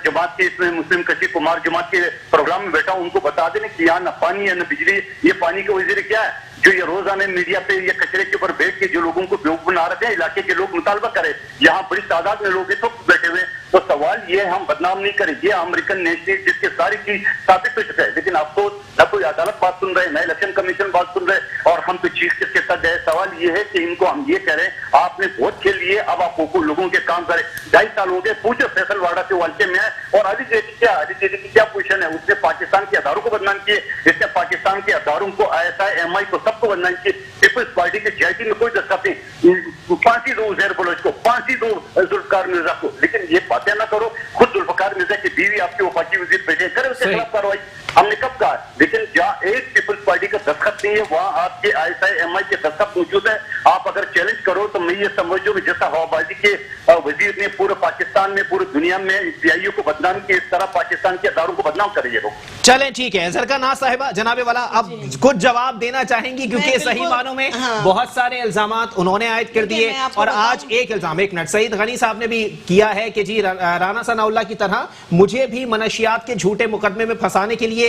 जमात के इसमें मुस्लिम कशीर कुमार जमात के प्रोग्राम में बैठा हूँ, उनको बता देने कि यहाँ न पानी है न बिजली, ये पानी के वजीर क्या है जो ये रोजाना मीडिया पे ये कचरे के ऊपर बैठ के जो लोगों को बेवकूफ बना रहे थे, इलाके के लोग मुतालबा करे। यहाँ बड़ी तादाद में लोग इस वक्त बैठे हुए। तो सवाल ये हम बदनाम नहीं करें, ये अमेरिकन नेशनल जिसके सारी चीज साबित हो चुका है, लेकिन अफसोस न कोई अदालत बात सुन रहे, न इलेक्शन कमीशन बात सुन रहे, और हम तो चीफ के साथ गए। सवाल ये है कि इनको हम ये कह रहे हैं आपने वोट खेल लिए, अब आप लोगों के काम करें। 2.5 साल हो गए, पूछो फैसल वाडा से वालके में है, और अली जैदी की क्या पोजीशन है? उसने पाकिस्तान के अदारों को बदनाम किए, इसने पाकिस्तान के अदारों को ISI MI को सबको बदनाम किए। पीपल्स पार्टी के JIT में कोई दस्तखत नहीं, फांसी दो उजैर बलोच को, फांसी दो जुल्फकार मिर्जा को, लेकिन ये बातें ना करो। खुद जुल्फकार मिर्जा की बीवी आपके वफाकी वजीर बैठे, करें उसके खिलाफ कार्रवाई। हमने कब कहा? लेकिन जहाँ एक पीपल्स पार्टी का दस्तखत नहीं है वहां आपके ISI MI के दस्तखत मौजूद है। आप अगर चैलेंज करो तो मैं ये समझो कि जैसा हवाबाजी के वजीर ने पूरे पाकिस्तान में, पूरी दुनिया में PIO को बदनाम किया, इस तरह पाकिस्तान के अदारों को बदनाम करिए लोग। चलें ठीक है, जरका नाज साहिबा जनाबे वाला अब कुछ जवाब देना चाहेंगी, क्योंकि सही मानों में बहुत सारे इल्जामात उन्होंने आयद कर दिए, और आज एक इल्जाम, एक मिनट, सईद गनी साहब ने भी किया है कि जी राना सनाउल्लाह की तरह मुझे भी मनशियात के झूठे मुकदमे में फंसाने के लिए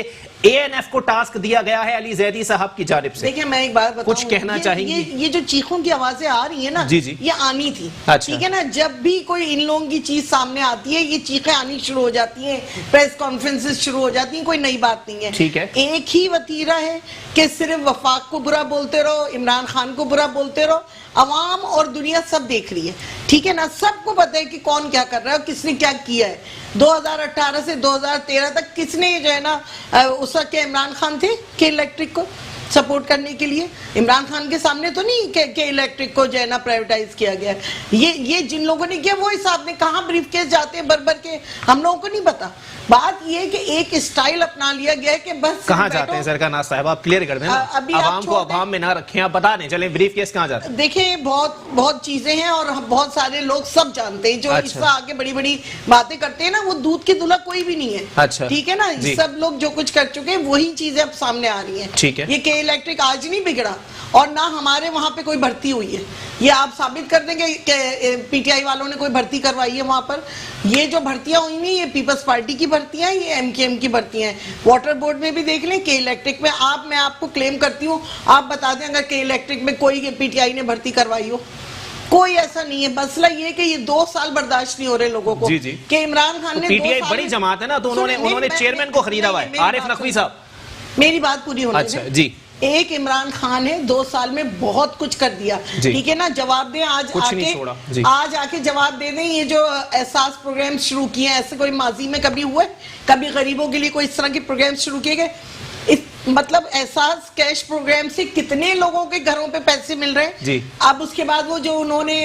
ANF को टास्क दिया गया है अली जैदी साहब की जानिब से। देखिए मैं एक बात बताऊं, कुछ कहना चाहेंगी? ये जो चीखों की आवाजें आ रही है ना, जी जी, ये आनी थी। अच्छा। ठीक है ना, जब भी कोई इन लोगों की चीज सामने आती है ये चीखें आनी शुरू हो जाती हैं, प्रेस कॉन्फ्रेंसेस शुरू हो जाती हैं, कोई नई बात नहीं है। ठीक है, एक ही वतीरा है कि सिर्फ वफाक को बुरा बोलते रहो, इमरान खान को बुरा बोलते रहो, अवाम और दुनिया सब देख रही है। ठीक है ना, सबको पता है कि कौन क्या कर रहा है और किसने क्या किया है। 2018 से 2013 तक किसने जो है ना उस वक्त के इमरान खान थे के इलेक्ट्रिक को सपोर्ट करने के लिए, इमरान खान के सामने तो नहीं के इलेक्ट्रिक को जो है ना प्राइवेटाइज किया गया। ये जिन लोगों ने किया वो हिसाब में कहाँ ब्रीफ केस जाते हैं भर के, हम लोगों को नहीं पता। बात ये कि एक स्टाइल अपना लिया गया है कि बस कहाँ जाते हैं सरकार नाज साहब, आप क्लियर कर दें ना, आवाम को अवाम में ना रखें, आप बता दें। चलें ब्रीफ केस कहाँ जाते हैं? देखिए बहुत चीजें हैं और बहुत सारे लोग सब जानते हैं, जो अच्छा। इससे आगे बड़ी बड़ी बातें करते हैं ना, वो दूध की दुल्हा कोई भी नहीं है। अच्छा। ठीक है ना, सब लोग जो कुछ कर चुके हैं वही चीजें अब सामने आ रही है। ठीक है, ये के इलेक्ट्रिक आज नहीं बिगड़ा और ना हमारे वहां पे कोई भर्ती हुई है, ये आप साबित कर देंगे कि PTI वालों ने कोई भर्ती करवाई है वहां पर। ये जो भर्तियां हुई नहीं, ये पीपल्स पार्टी की भर्तियां, ये MKM की भर्तियां हैं। वाटर बोर्ड में भी देख लें, के इलेक्ट्रिक में मैं आपको क्लेम करती हूँ, आप बता दें अगर के इलेक्ट्रिक में कोई PTI ने भर्ती करवाई हो। कोई ऐसा नहीं है। मसला ये कि ये 2 साल बर्दाश्त नहीं हो रहे लोगों को कि इमरान खान ने PTI बड़ी जमात है ना, तो उन्होंने चेयरमैन को खरीदा हुआ है, आरिफ नकवी साहब। मेरी बात पूरी होने अच्छा दें। जी, एक इमरान खान है, 2 साल में बहुत कुछ कर दिया, जी। ठीक है ना। जवाब दें आज कुछ नहीं छोड़ा, जी। आज आके जवाब दे दें। ये जो एहसास प्रोग्राम शुरू किए हैं, ऐसे कोई माजी में कभी हुए? कभी गरीबों के लिए कोई इस तरह के प्रोग्राम शुरू किए गए? मतलब एहसास कैश प्रोग्राम से कितने लोगों के घरों पे पैसे मिल रहे हैं जी। अब उसके बाद वो जो उन्होंने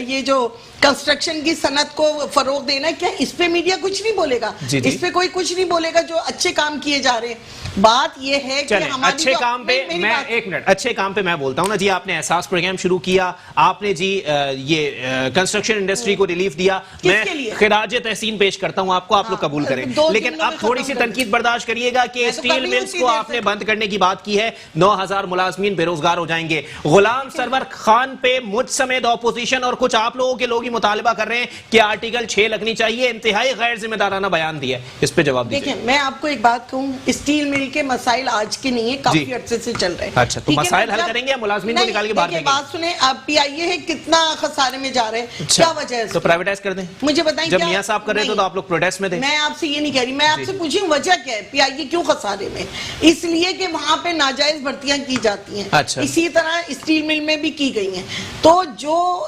ये जो कंस्ट्रक्शन की सनत को फरोग देना है, क्या इस पे मीडिया कुछ नहीं बोलेगा? जी जी। इस पे कोई कुछ नहीं बोलेगा जो अच्छे काम किए जा रहे हैं। बात ये है कि चलें, हमारी अच्छे जो- काम पे मेरी मैं बात- एक मिनट, अच्छे काम पे मैं बोलता हूं ना जी। आपने एहसास प्रोग्राम शुरू किया, आपने जी ये कंस्ट्रक्शन इंडस्ट्री को रिलीफ दिया, किसके मैं लिए? खिराज तहसीन पेश करता हूं आपको, आप लोग हाँ, कबूल करें। दो लेकिन जुमलों अब में थोड़ी खत्म सी कर तनकीद बर्दाश्त करिएगा कि मैं तो स्टील कर रही हूँ मिल्स इतनी को देर आपने से। बंद करने की बात की है, 9,000 मुलाजमीन बेरोजगार हो जाएंगे। गुलाम सरवर खान पे मुझ समेत ऑपोजिशन और कुछ आप लोगों के लोग ही मुतालबा कर रहे हैं कि आर्टिकल 6 लगनी चाहिए। इंतहाई गैर जिम्मेदाराना बयान दिया है, इस पे जवाब दीजिए। देखिए, मैं आपको एक बात कहूँ, स्टील मिल के मसाइल आज के नहीं है, काफी अरसे से चल रहे हैं। अच्छा, तो ठीक है मसाइल ना? हल जब- करेंगे या मुलाजमीन को नहीं, निकाल के बाहर देखिए, फेंकेंगे? बात सुने, अब PIA है कितना खसारे में जा रहे हैं, क्या वजह है तो इसकी? प्राइवेटाइज कर दें। मुझे बताएं। जब क्या- मियां साहब कर रहे थे नहीं, तो आप लोग प्रोटेस्ट में थे। मैं आपसे ये नहीं कह रही, मैं आपसे पूछी वजह क्या है, PIA क्यों खसारे में? इसलिए कि वहां पे नाजायज भर्तियां की जाती हैं। अच्छा। इसी तरह स्टील मिल में भी की गई हैं। तो जो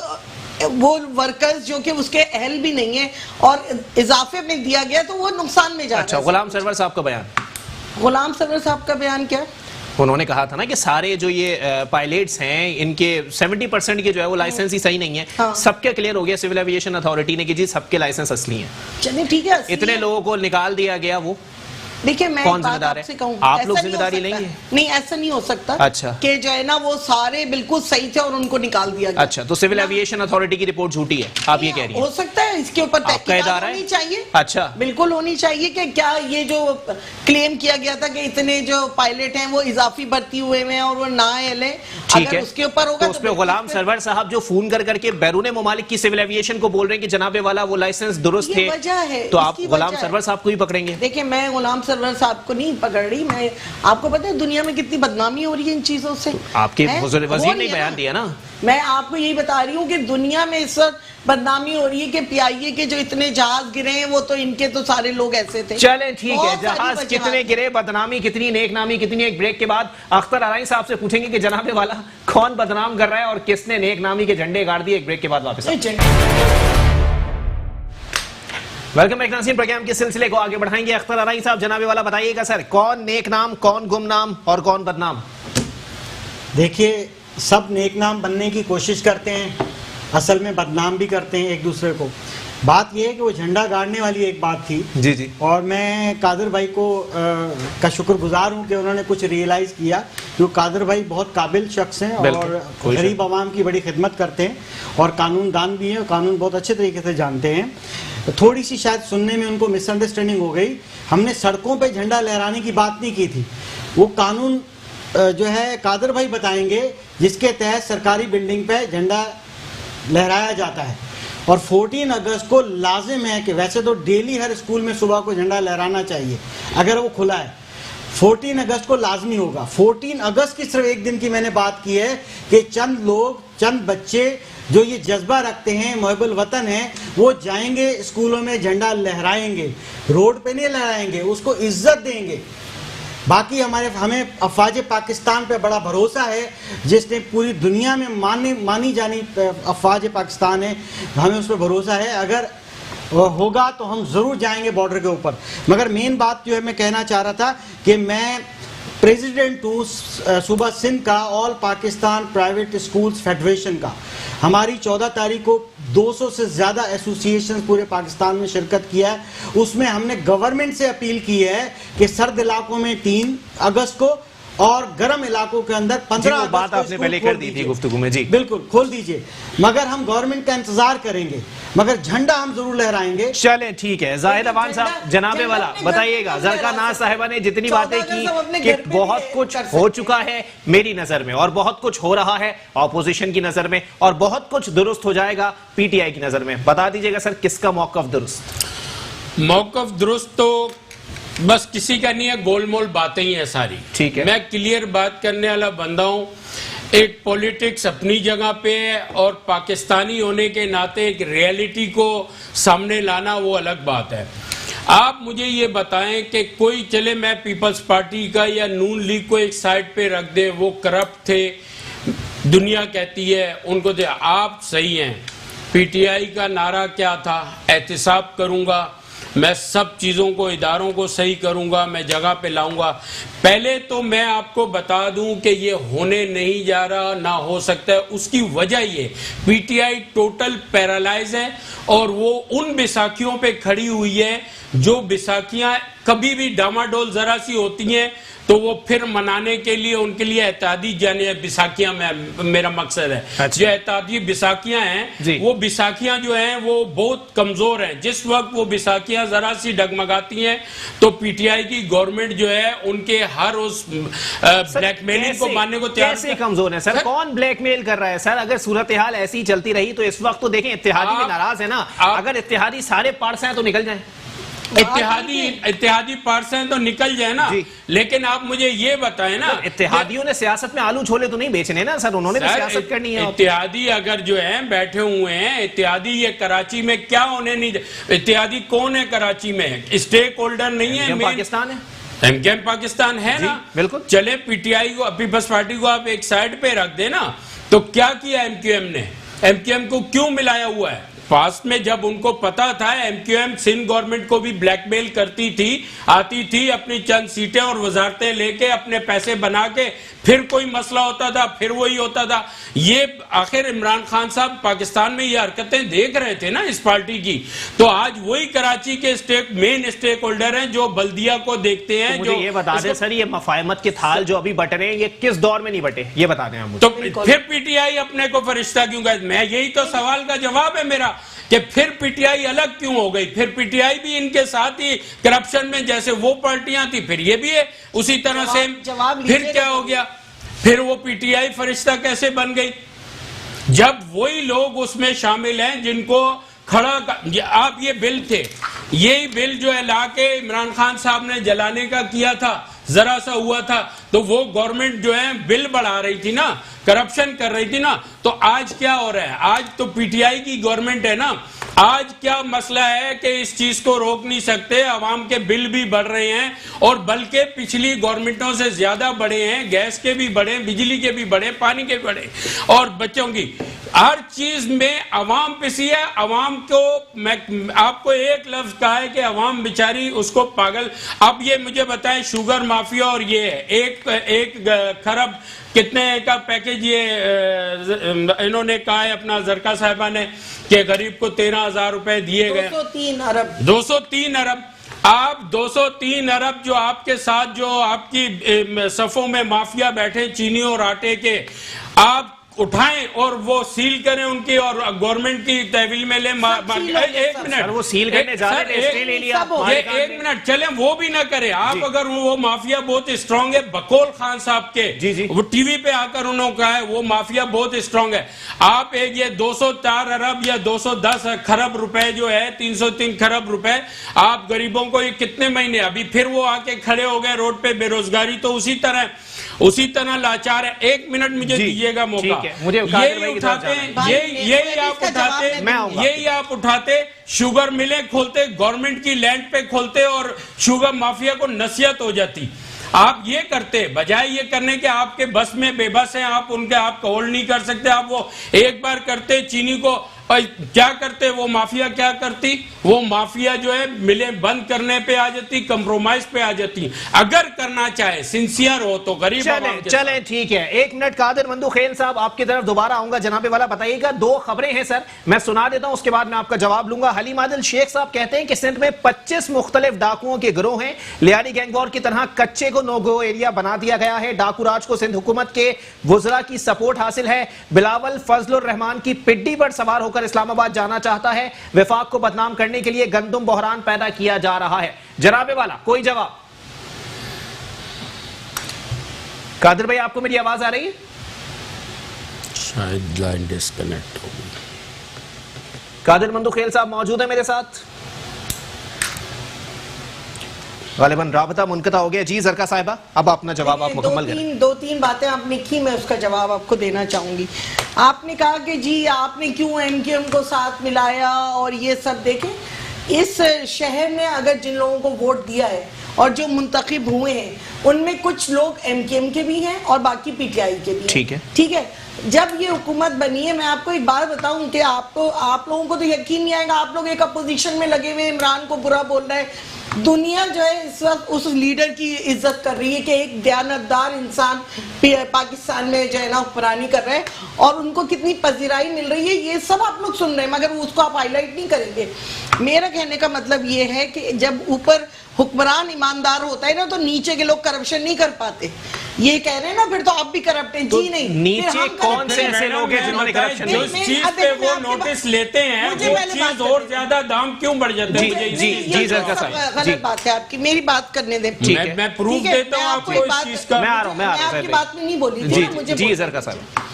वो वर्कर्स जो कि उसके अहल भी नहीं है और इजाफे में दिया गया, तो वो नुकसान में जा अच्छा, रहा है। गुलाम सरवर साहब का बयान, गुलाम सरवर साहब का बयान क्या है? उन्होंने कहा था ना कि सारे जो ये पायलट्स हैं, इनके 70% के जो है वो लाइसेंस ही सही नहीं है। हाँ। सबके क्लियर हो गया सिविल एविएशन अथॉरिटी ने कि जी सबके लाइसेंस असली हैं। चलिए ठीक है, असली इतने है। लोगों को निकाल दिया गया। वो देखिए, मैं कौन एक बात जिम्मेदार है? आपसे कहूं, आप ऐसा लोग नहीं हो जिम्मेदारी सकता। लेंगे? नहीं, ऐसा नहीं हो सकता। अच्छा। कि जो है ना वो सारे बिल्कुल सही थे और उनको निकाल दिया गया। अच्छा, तो सिविल एविएशन अथॉरिटी की रिपोर्ट झूठी है, आप ये कह रही हो हैं? सकता है, इसके ऊपर आपका तहकीकात इदारा है? होनी चाहिए। अच्छा। बिल्कुल होनी चाहिए कि क्या ये जो क्लेम किया गया था कि इतने जो पायलट हैं वो इजाफी भर्ती हुए हैं और वो नाअहल हैं, ठीक अगर है, उसके ऊपर होगा तो उस पे गुलाम सरवर साहब जो फोन कर करके बैरून ममालिक की सिविल एविएशन को बोल रहे हैं कि जनाबे वाला वो लाइसेंस दुरुस्त ये थे, वजह है, तो आप इसकी गुलाम वजह है। सरवर साहब को ही पकड़ेंगे? देखिए, मैं गुलाम सरवर साहब को नहीं पकड़ रही, मैं आपको पता है दुनिया में कितनी बदनामी हो रही है इन चीजों से। आपके हैं? वजीर हो ने रही है बयान दिया ना। मैं आपको यही बता रही हूँ कि दुनिया में इस वक्त बदनामी हो रही है कि PIA के जो इतने जहाज गिरे हैं वो तो इनके तो सारे लोग ऐसे थे। चलें ठीक है, बहुत सारी जहाज वजह कितने गिरे, बदनामी कितनी, नेकनामी कितनी। एक ब्रेक के बाद अख्तर अराई साहब से पूछेंगे कि जनाबे वाला कौन बदनाम कर रहा है और किसने नेकनामी के झंडे गाड़ दिए। एक ब्रेक के बाद वापस वेलकम बैक नाज़रीन, प्रोग्राम के सिलसिले को आगे बढ़ाएंगे। अख्तर अराई साहब, जनाबे वाला बताइएगा सर, कौन नेक नाम, कौन गुमनाम और कौन बदनाम? देखिए, सब नेक नाम बनने की कोशिश करते हैं, असल में बदनाम भी करते हैं एक दूसरे को। बात यह है कि वो झंडा गाड़ने वाली एक बात थी जी जी, और मैं कादर भाई को का शुक्रगुजार हूं कि उन्होंने कुछ रियलाइज़ किया, क्योंकि कादर भाई बहुत काबिल शख्स हैं और कोई गरीब आवाम की बड़ी खिदमत करते हैं और कानून दान भी हैं और कानून बहुत अच्छे तरीके से जानते हैं। थोड़ी सी शायद सुनने में उनको मिसअंडरस्टैंडिंग हो गई। हमने सड़कों पे झंडा लहराने की बात नहीं की थी। वो कानून जो है कादर भाई बताएंगे जिसके तहत सरकारी बिल्डिंग पे झंडा लहराया जाता है और 14 अगस्त को लाजिम है कि वैसे तो डेली हर स्कूल में सुबह को झंडा लहराना चाहिए अगर वो खुला है। 14 अगस्त को लाजमी होगा। 14 अगस्त की सिर्फ एक दिन की मैंने बात की है कि चंद लोग, चंद बच्चे जो ये जज्बा रखते हैं, मुहब्बुल वतन है, वो जाएंगे स्कूलों में झंडा लहराएंगे, रोड पे नहीं लहराएंगे, उसको इज्जत देंगे। बाकी हमें अफवाज पाकिस्तान पे बड़ा भरोसा है, जिसने पूरी दुनिया में मानी जानी अफवाज पाकिस्तान है, हमें उस पर भरोसा है। अगर होगा तो हम ज़रूर जाएंगे बॉर्डर के ऊपर। मगर मेन बात जो है मैं कहना चाह रहा था कि मैं प्रेसिडेंट हूँ सूबा सिंध का all Pakistan private schools federation का। हमारी 14 तारीख को 200 से ज़्यादा एसोसिएशन पूरे पाकिस्तान में शिरकत किया है। उसमें हमने गवर्नमेंट से अपील की है कि सर्द इलाकों में 3 अगस्त को और गर्म इलाकों के अंदर 15 अगस्त बात को आपने स्कूल पहले खोल कर दी थी दीजिए। गुफ्तगू में जी। बिल्कुल खोल दीजिए, मगर हम गवर्नमेंट का इंतजार करेंगे, मगर झंडा हम जरूर लहराएंगे। चलें ठीक है, जाहिद अवान साहब, जनाबे वाला बताइएगा, जरका नाज साहिबा ने जितनी बातें की कि बहुत कुछ हो चुका है मेरी नजर में और बहुत कुछ हो रहा है ऑपोजिशन की नजर में और बहुत कुछ दुरुस्त हो जाएगा PTI की नजर में, बता दीजिएगा सर किसका मौकफ दुरुस्त? मौकफ दुरुस्त तो बस किसी का नहीं है, गोलमोल बातें ही है सारी। ठीक है, मैं क्लियर बात करने वाला बंदा हूं। एक पॉलिटिक्स अपनी जगह पे है और पाकिस्तानी होने के नाते एक रियलिटी को सामने लाना वो अलग बात है। आप मुझे ये बताएं कि कोई चले, मैं पीपल्स पार्टी का या नून लीग को एक साइड पे रख दे, वो करप्ट थे, दुनिया कहती है उनको दे, आप सही हैं। पीटीआई का नारा क्या था? एहतिसाब करूंगा, मैं सब चीजों को, इदारों को सही करूंगा, मैं जगह पे लाऊंगा। पहले तो मैं आपको बता दूं कि ये होने नहीं जा रहा, ना हो सकता है। उसकी वजह ये, पीटीआई टोटल पैरालाइज है और वो उन बैसाखियों पे खड़ी हुई है जो बैसाखियां कभी भी डामाडोल जरा सी होती हैं तो वो फिर मनाने के लिए उनके लिए एहतियाती जाने बैसाखियां में मेरा मकसद है। अच्छा। जो एहतियाती बैसाखियां हैं वो बैसाखियां जो हैं वो बहुत कमजोर हैं। जिस वक्त वो बैसाखियां जरा सी डगमगाती हैं तो पीटीआई की गवर्नमेंट जो है उनके हर उस ब्लैकमेलिंग को मानने को तैयार। कैसे कमजोर है सर? कौन ब्लैकमेल कर रहा है सर? अगर सूरत हाल ऐसी चलती रही तो इस वक्त तो देखें इत्तेहादी भी नाराज है ना। अगर इत्तेहादी सारे पार्ट्स हैं तो निकल जाए, इत्तेहादी पार्ट्स हैं तो निकल जाए ना। लेकिन आप मुझे ये बताएं ना, इत्तेहादियों ने सियासत में आलू छोले तो नहीं बेचने ना सर, उन्होंने भी सियासत करनी है। इत्तेहादी अगर जो है बैठे हुए हैं, इत्तेहादी ये कराची में क्या होने नहीं, इत्तेहादी कौन है कराची में? स्टेक होल्डर नहीं है, पाकिस्तान है, एमकेएम पाकिस्तान है ना। बिल्कुल। चले पीटीआई को, पीपल्स पार्टी को आप एक साइड पे रख देना, तो क्या किया एमक्यूएम ने? एमक्यूएम को क्यों मिलाया हुआ है? पास्ट में जब उनको पता था एमक्यूएम सिंध गवर्नमेंट को भी ब्लैकमेल करती थी, आती थी अपनी चंद सीटें और वजारतें लेके अपने पैसे बना के, फिर कोई मसला होता था फिर वही होता था। ये आखिर इमरान खान साहब पाकिस्तान में ये हरकतें देख रहे थे ना इस पार्टी की, तो आज वही कराची के मेन स्टेक होल्डर हैं जो बल्दिया को देखते हैं। तो मुझे ये बता दें सर, ये मफाहमत के थाल जो अभी बट रहे हैं ये किस दौर में नहीं बटे, ये बता दें आप मुझे। तो फिर पीटीआई अपने को फरिश्ता क्यों कहते? मैं यही तो सवाल का जवाब है मेरा कि फिर पीटीआई अलग क्यों हो गई? फिर पीटीआई भी इनके साथ ही करप्शन में, जैसे वो पार्टियां थी फिर ये भी है उसी तरह से। फिर क्या हो गया? फिर वो पीटीआई फरिश्ता कैसे बन गई जब वही लोग उसमें शामिल हैं जिनको खड़ा आप ये बिल थे, यही बिल जो है लाके इमरान खान साहब ने जलाने का किया था, जरा सा हुआ था तो वो गवर्नमेंट जो है बिल बढ़ा रही थी ना, करप्शन कर रही थी ना। तो आज क्या हो रहा है? आज तो पीटीआई की गवर्नमेंट है ना। आज क्या मसला है कि इस चीज को रोक नहीं सकते, अवाम के बिल भी बढ़ रहे हैं और बल्कि पिछली गवर्नमेंटों से ज्यादा बढ़े हैं, गैस के भी बढ़े, बिजली के भी बढ़े, पानी के भी बढ़े और बच्चों की हर चीज में अवाम पिसी है। अवाम को मैं आपको एक लफ्ज कहा है कि अवाम बेचारी उसको पागल। अब ये मुझे बताएं, शुगर माफिया और ये एक खरब कितने का पैकेज ये इन्होंने कहा है अपना जरका साहिबा ने कि गरीब को 13,000 रुपए दिए गए। 203 अरब। आप 203 अरब जो आपके साथ जो आपकी सफों में माफिया बैठे चीनी और आटे के, आप उठाएं और वो सील करें उनकी और गवर्नमेंट की तहवील में ले। एक मिनट, वो सील करने जा रहे थे, ले लिया। एक मिनट चले, वो भी ना करे आप। अगर वो माफिया बहुत स्ट्रांग है, बकोल खान साहब के वो टीवी पे आकर उन्होंने कहा है वो माफिया बहुत स्ट्रांग है। आप एक ये 204 अरब या 210 खरब रुपए जो है 303 खरब रुपए आप गरीबों को, ये कितने महीने अभी फिर वो आके खड़े हो गए रोड पे। बेरोजगारी तो उसी तरह लाचार है। एक मिनट मुझे दीजिएगा मौका। यही उठाते हैं, यही आप उठाते, शुगर मिलें खोलते, गवर्नमेंट की लैंड पे खोलते और शुगर माफिया को नसीहत हो जाती। आप ये करते, बजाय ये करने के आपके बस में बेबस हैं, आप उनके आप होल्ड नहीं कर सकते। आप वो एक बार करते चीनी को, क्या करते वो माफिया, क्या करती वो माफिया जो है मिलें बंद करने पे आ जाती, कंप्रोमाइज पे आ जाती। अगर करना चाहे सिंसियर हो तो गरीब चले ठीक है। 1 मिनट कादिर मंदू खेल साहब आपकी तरफ दोबारा आऊंगा। जनाबे वाला बताइएगा, 2 खबरें हैं सर, मैं सुना देता हूं उसके बाद मैं आपका जवाब लूंगा। हलीम आदिल शेख साहब कहते हैं कि सिंध में 25 मुख्तलिफ डाकुओं के गिरोह हैं। लियारी गैंगवॉर की तरह कच्चे को नो गो एरिया बना दिया गया है। डाकू राज को सिंध हुकूमत के वुज़रा की सपोर्ट हासिल है। बिलावल फजलुर रहमान की पिड्डी पर सवार होकर इस्लामाबाद जाना चाहता है। विफाक को बदनाम करने के लिए गंदुम बहरान पैदा किया जा रहा है। जनाबे वाला कोई जवाब? कादिर भाई आपको मेरी आवाज आ रही है? शायद लाइन डिस्कनेक्ट हो गई। कादिर मंदू खेल साहब मौजूद है मेरे साथ? गालिबन राबता मुनक़ता हो गया। जी जरका साहिबा, अब अपना जवाब आप मुकम्मल करें। 2-3 बातें आपने की, मैं उसका जवाब आपको देना चाहूंगी। आपने कहा कि जी आपने क्यों एमक्यूएम को साथ मिलाया और ये सब। देखें, इस शहर ने अगर जिन लोगों को वोट दिया है और जो मुंतखब हुए हैं उनमें कुछ लोग एमकेएम के भी हैं और बाकी पीटीआई के भी हैं। ठीक है। जब ये हुकूमत बनी है, मैं आपको एक बात बताऊं कि आप लोगों को तो यकीन नहीं आएगा, आप लोग एक अपोजिशन में लगे हुए इमरान को बुरा बोल रहे हैं। दुनिया जो है इस वक्त उस लीडर की इज्जत कर रही है कि एक दयानतदार इंसान पाकिस्तान में जो है ना हुक्मरानी कर रहे हैं और उनको कितनी पजीराई मिल रही है, ये सब आप लोग सुन रहे हैं, मगर उसको आप हाईलाइट नहीं करेंगे। मेरा कहने का मतलब ये है कि जब ऊपर हुक्मरान ईमानदार होता है ना तो नीचे के लोग करप्शन नहीं कर पाते। ये कह रहे हैं ना फिर तो आप भी करप्ट हैं। जी नहीं, नीचे कौन से ऐसे लोग हैं जिन्होंने करप्शन जिस चीज पे वो नोटिस लेते हैं वो चीज और ज्यादा दाम क्यों बढ़ जाते हैं? जी ज़रका साहब, गलत बात है आपकी, मेरी बात करने दें। मैं प्रूफ देता हूँ आपको इस चीज का। मैं आ रहा हूँ आपकी बात में नहीं बोली थी ना, मुझे जी ज़रका साहब।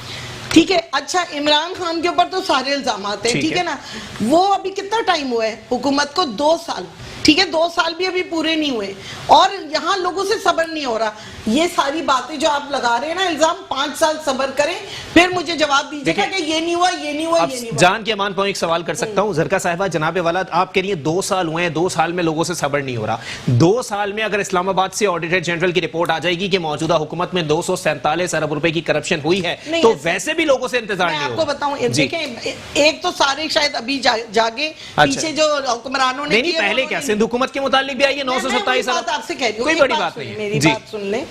ठीक है। अच्छा, इमरान खान के ऊपर तो सारे इल्जाम आते हैं, ठीक है ना। वो अभी कितना टाइम हुआ है हुकूमत को? 2 साल। ठीक है, 2 साल भी अभी पूरे नहीं हुए और यहाँ लोगों से सब्र नहीं हो रहा। ये सारी बातें जो आप लगा रहे हैं ना इल्जाम, 5 साल सब्र करें फिर मुझे जवाब दीजिएगा कि ये नहीं हुआ, ये नहीं हुआ, ये नहीं हुआ। जान के अमान पर एक सवाल कर सकता हूँ ज़रका साहिबा? जनाब वाला आप कह रही हैं 2 साल हुए हैं, 2 साल में लोगों से सब्र नहीं हो रहा। 2 साल में अगर इस्लामाबाद से ऑडिटर जनरल की रिपोर्ट आ जाएगी कि मौजूदा हुकूमत में 247 अरब रुपए की करप्शन हुई है तो वैसे भी लोगों से इंतजार नहीं होगा। आपको बताऊं, देखें, एक तो सारे शायद अभी जागे, पीछे जो हुक्मरानों ने नहीं, पहले क्या सिंध हुकूमत के मुतालिक भी आई है 927 अरब। आपसे कह रही हूँ, कोई बड़ी बात नहीं। मेरी बात सुन ले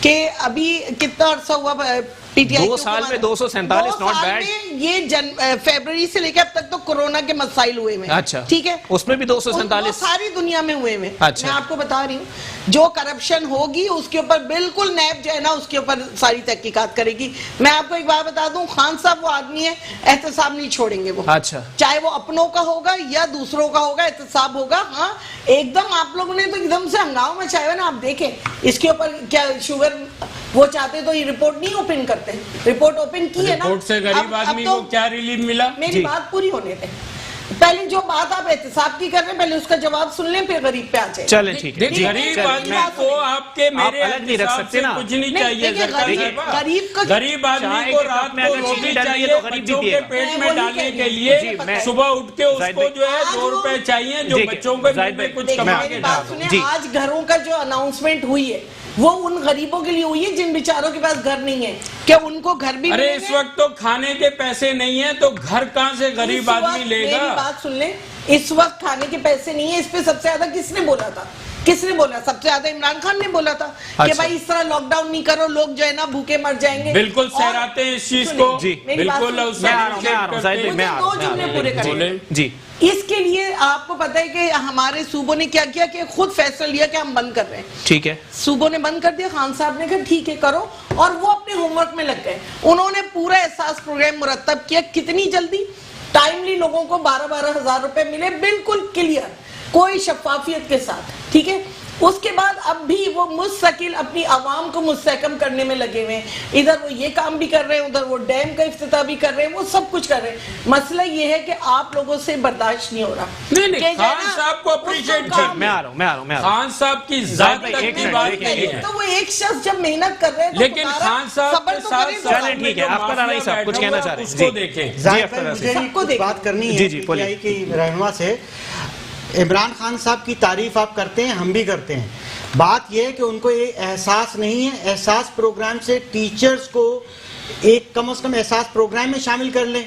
कि अभी कितना अरसा हुआ पीटीआई 2 साल में 247 नॉट बैड। ये फरवरी से लेकर अब तक तो कोरोना के मसाइल हुए हैं। अच्छा, ठीक है, उसमें भी 247 सारी दुनिया में हुए हैं। अच्छा। मैं आपको बता रही हूँ, जो करप्शन होगी उसके ऊपर बिल्कुल नैब जो है ना उसके ऊपर सारी तहकीकात करेगी। मैं आपको एक बात बता दूं, खान साहब वो आदमी है, एहतसाब नहीं छोड़ेंगे वो। अच्छा, चाहे वो अपनों का होगा या दूसरों का होगा, एहतसाब होगा। हाँ, एकदम आप लोगों ने तो एकदम से हंगामा मचाया ना। आप देखें इसके ऊपर क्या शुगर वो चाहते तो ये रिपोर्ट नहीं ओपन करते, रिपोर्ट ओपन की है ना। रिपोर्ट से गरीब आदमी को क्या रिलीफ मिला? मेरी बात पूरी होने दें। पहले जो बात आप एहतसाब की कर रहे हैं पहले उसका जवाब सुन लें, फिर गरीब पे आ जाए। चलें, ठीक है। गरीब आदमी को आपके मेरे अलग नहीं रख सकते ना, कुछ नहीं चाहिए। गरीब आदमी को रात में रोटी चाहिए तो बच्चों के पेट में डालने के लिए सुबह उठ के उसको जो है 2 रुपए चाहिए जो बच्चों के कुछ कमा के डाल। आज घरों का जो अनाउंसमेंट हुई है वो उन गरीबों के लिए हुई है जिन बेचारों के पास घर नहीं है। क्या उनको घर भी? अरे इस वक्त तो खाने के पैसे नहीं है तो घर कहाँ से गरीब आदमी लेगा? मेरी बात सुन ले, इस वक्त खाने के पैसे नहीं है। इस पे सबसे ज्यादा किसने बोला था? किसने बोला? सबसे ज्यादा इमरान खान ने बोला था कि भाई इस तरह लॉकडाउन नहीं करो, लोग जो है ना भूखे मर जाएंगे। बिल्कुल सहराते हैं इस चीज को। बिल्कुल जी। इसके लिए आपको पता है कि हमारे सूबों ने क्या किया कि खुद फैसला लिया कि हम बंद कर रहे हैं। ठीक है, सूबों ने बंद कर दिया, खान साहब ने कहा ठीक है करो, और वो अपने होमवर्क में लग गए। उन्होंने पूरा एहसास प्रोग्राम मुरतब किया, कितनी जल्दी टाइमली लोगों को 12-12 हजार रुपए मिले, बिल्कुल क्लियर, कोई शफाफियत के साथ। ठीक है, उसके बाद अब भी वो मुस्तकिल अपनी आवाम को मुस्तहकम करने में लगे हुए हैं। इधर वो ये काम भी कर रहे हैं, उधर वो डैम का इफ्तिताह भी कर रहे हैं, वो सब कुछ कर रहे हैं। मसला ये है कि आप लोगों से बर्दाश्त नहीं हो रहा। नहीं, खान साहब को अप्रिशिएट कर। मैं आ रहा हूँ। खान साहब की जात तक की बात नहीं है। तो वो एक शख्स जब मेहनत कर रहे हैं लेकिन खान साहब के साथ ठीक है, आपका राणा साहब कुछ कहना चाह रहे हैं, उसको देखें। मुझे बात करनी है पीटीआई की रहनुमा से। इमरान खान साहब की तारीफ आप करते हैं, हम भी करते हैं। बात यह है कि उनको ये एहसास नहीं है। एहसास प्रोग्राम से टीचर्स को एक कम से कम एहसास प्रोग्राम में शामिल कर लें।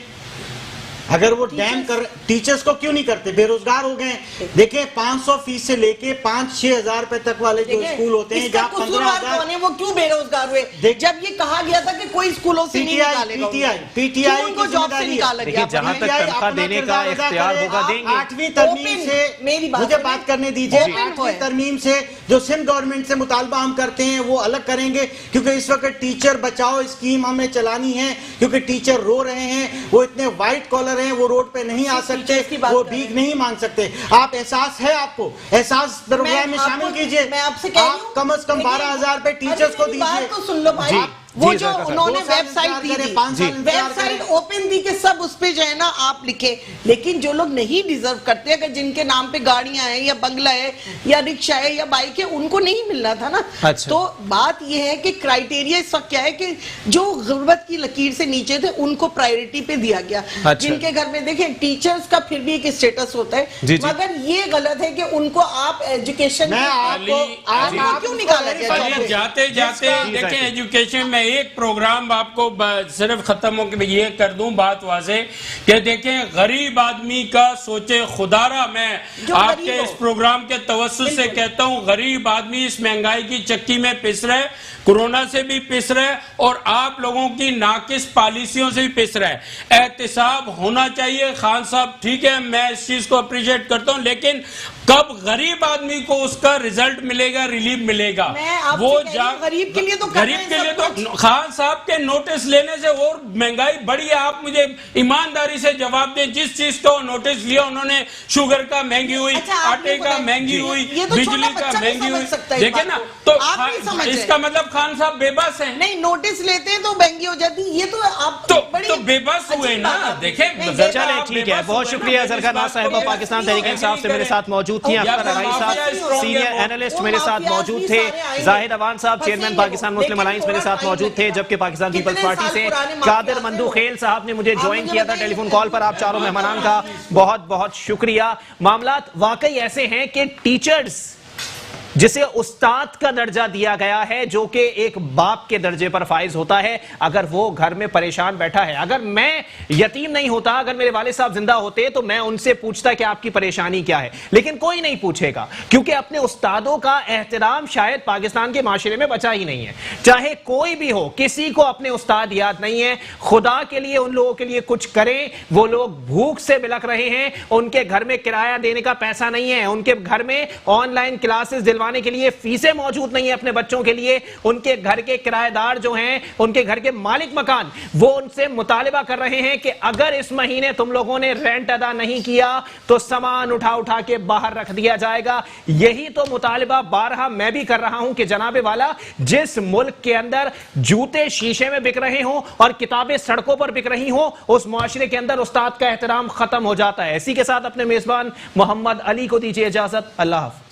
अगर वो डैम कर, टीचर्स को क्यों नहीं करते? बेरोजगार हो गए। देखिए 500 फीस से लेके 5-6 हजार रुपए तक वाले जो स्कूल होते हैं, जहाँ 15,000, वो क्यों बेरोजगार हुए? जब ये कहा गया था कि कोई स्कूलों से नहीं निकालेगा, पीटीआई उनको जॉब से निकाला गया। जहाँ तक तनख्वाह देने का इख्तियार होगा देंगे। 8वीं तरमीम से मुझे बात करने दीजिए। 8वीं तरमीम से जो सिंध गवर्नमेंट से मुतालबा हम करते हैं वो अलग करेंगे, क्योंकि इस वक्त टीचर बचाओ स्कीम हमें चलानी है, क्योंकि टीचर रो रहे हैं, वो इतने व्हाइट कॉलर हैं, वो रोड पे नहीं आ सकते, वो भीख नहीं मांग सकते। आप एहसास है, आपको एहसास प्रोग्राम में शामिल कीजिए। मैं आपसे कह रही हूं, कम से कम 12,000 रुपए टीचर्स को दीजिए। तो सुन लो भाई, वो जी, जो सर, उन्होंने 2 साल वेबसाइट इंतजार दी करें, थी, 5 साल इंतजार वेबसाइट करें। ओपन दी कि सब उस पे जो है ना आप लिखे, लेकिन जो लोग नहीं डिजर्व करते, अगर जिनके नाम पे गाड़ियां हैं या बंगला है या रिक्शा है या बाइक है, उनको नहीं मिलना था ना। अच्छा। तो बात यह है कि क्राइटेरिया इस वक्त क्या है कि जो गुर्बत की लकीर से नीचे थे उनको प्रायोरिटी पे दिया गया। अच्छा। जिनके घर में देखें टीचर्स का फिर भी एक स्टेटस होता है, जी, जी। मगर ये गलत है कि उनको आप एजुकेशन मैं आपको क्यों निकाला गया? अली, जाते जाते देखें एजुकेशन में एक प्रोग्राम आपको सिर्फ खत्म हो के ये कर दूं बात वाजे कि देखें गरीब आदमी का सोचे खुदारा, मैं जो आपके गरीब हो। इस प्रोग्राम के तवज्जुह से कहता हूं, गरीब आदमी इस महंगाई की चक्की में पिस रहे, कोरोना से भी पिस रहे और आप लोगों की नाकिस पॉलिसियों से भी पिस रहे है। एहतिसाब होना चाहिए। खान साहब ठीक है, मैं इस चीज को अप्रिशिएट करता हूं, लेकिन कब गरीब आदमी को उसका रिजल्ट मिलेगा, रिलीफ मिलेगा? मैं आपसे वो कह रही हूं, गरीब के लिए तो कर गरीब रहे हैं के लिए सब कुछ। तो खान साहब के नोटिस लेने से और महंगाई बढ़ी है। आप मुझे ईमानदारी से जवाब दें, जिस चीज का नोटिस लिया उन्होंने, शुगर का महंगी हुई, अच्छा, आप आटे नहीं का बताएं। महंगी जी। हुई, ये तो बिजली छोटा का बच्चा भी महंगी समझ हुई, सकता है इस देखे बात ना, को। तो आप नहीं समझ रहे। इसका मतलब खान साहब बेबस हैं। नहीं, नोटिस लेते हैं तो महंगी हो जाती है। ये तो आप तो बेबस हुए अजीब ना, बात है। देखें नहीं, चले ठीक है, बहुत शुक्रिया जरखाना साहिबा पाकिस्तान तहरीक इंसाफ से मेरे साथ मौजूद थी। अख्तर अगाई साहब सीनियर एनालिस्ट मेरे साथ मौजूद थे। जाहिद अवान साहब चेयरमैन पाकिस्तान मुस्लिम अलायंस मेरे साथ मौजूद थे, जबकि पाकिस्तान पीपल्स पार्टी से कादिर मंदू खेल साहब ने मुझे ज्वाइन किया था टेलीफोन कॉल पर। आप चारों मेहमानान का बहुत बहुत शुक्रिया। मामलात वाकई ऐसे हैं कि टीचर्स जिसे उस्ताद का दर्जा दिया गया है, जो कि एक बाप के दर्जे पर फाइज होता है, अगर वो घर में परेशान बैठा है, अगर मैं यतीम नहीं होता, अगर मेरे वालिद साहब जिंदा होते तो मैं उनसे पूछता कि आपकी परेशानी क्या है, लेकिन कोई नहीं पूछेगा, क्योंकि अपने उस्तादों का एहतराम शायद पाकिस्तान के माशरे में बचा ही नहीं है। चाहे कोई भी हो, किसी को अपने उस्ताद याद नहीं है। खुदा के लिए उन लोगों के लिए कुछ करें। वो लोग भूख से बिलख रहे हैं, उनके घर में किराया देने का पैसा नहीं है, उनके घर में ऑनलाइन क्लासेस दिलवाने के लिए फीसें मौजूद नहीं है अपने बच्चों के लिए। उनके घर के किराएदार जो हैं, उनके घर के मालिक मकान, वो उनसे मुतालिबा कर रहे हैं कि अगर इस महीने तुम लोगों ने रेंट अदा नहीं किया तो सामान उठा उठा के बाहर रख दिया जाएगा। यही तो मुतालिबा बारहा मैं भी कर रहा हूं कि जनाबे वाला, जिस मुल्क के अंदर जूते शीशे में बिक रहे हों और किताबें सड़कों पर बिक रही हों, उस मुआशरे के अंदर उस्ताद का एहतराम खत्म हो जाता है। इसी के साथ अपने मेजबान मोहम्मद अली को दीजिए इजाजत। अल्लाह हाफ़िज़।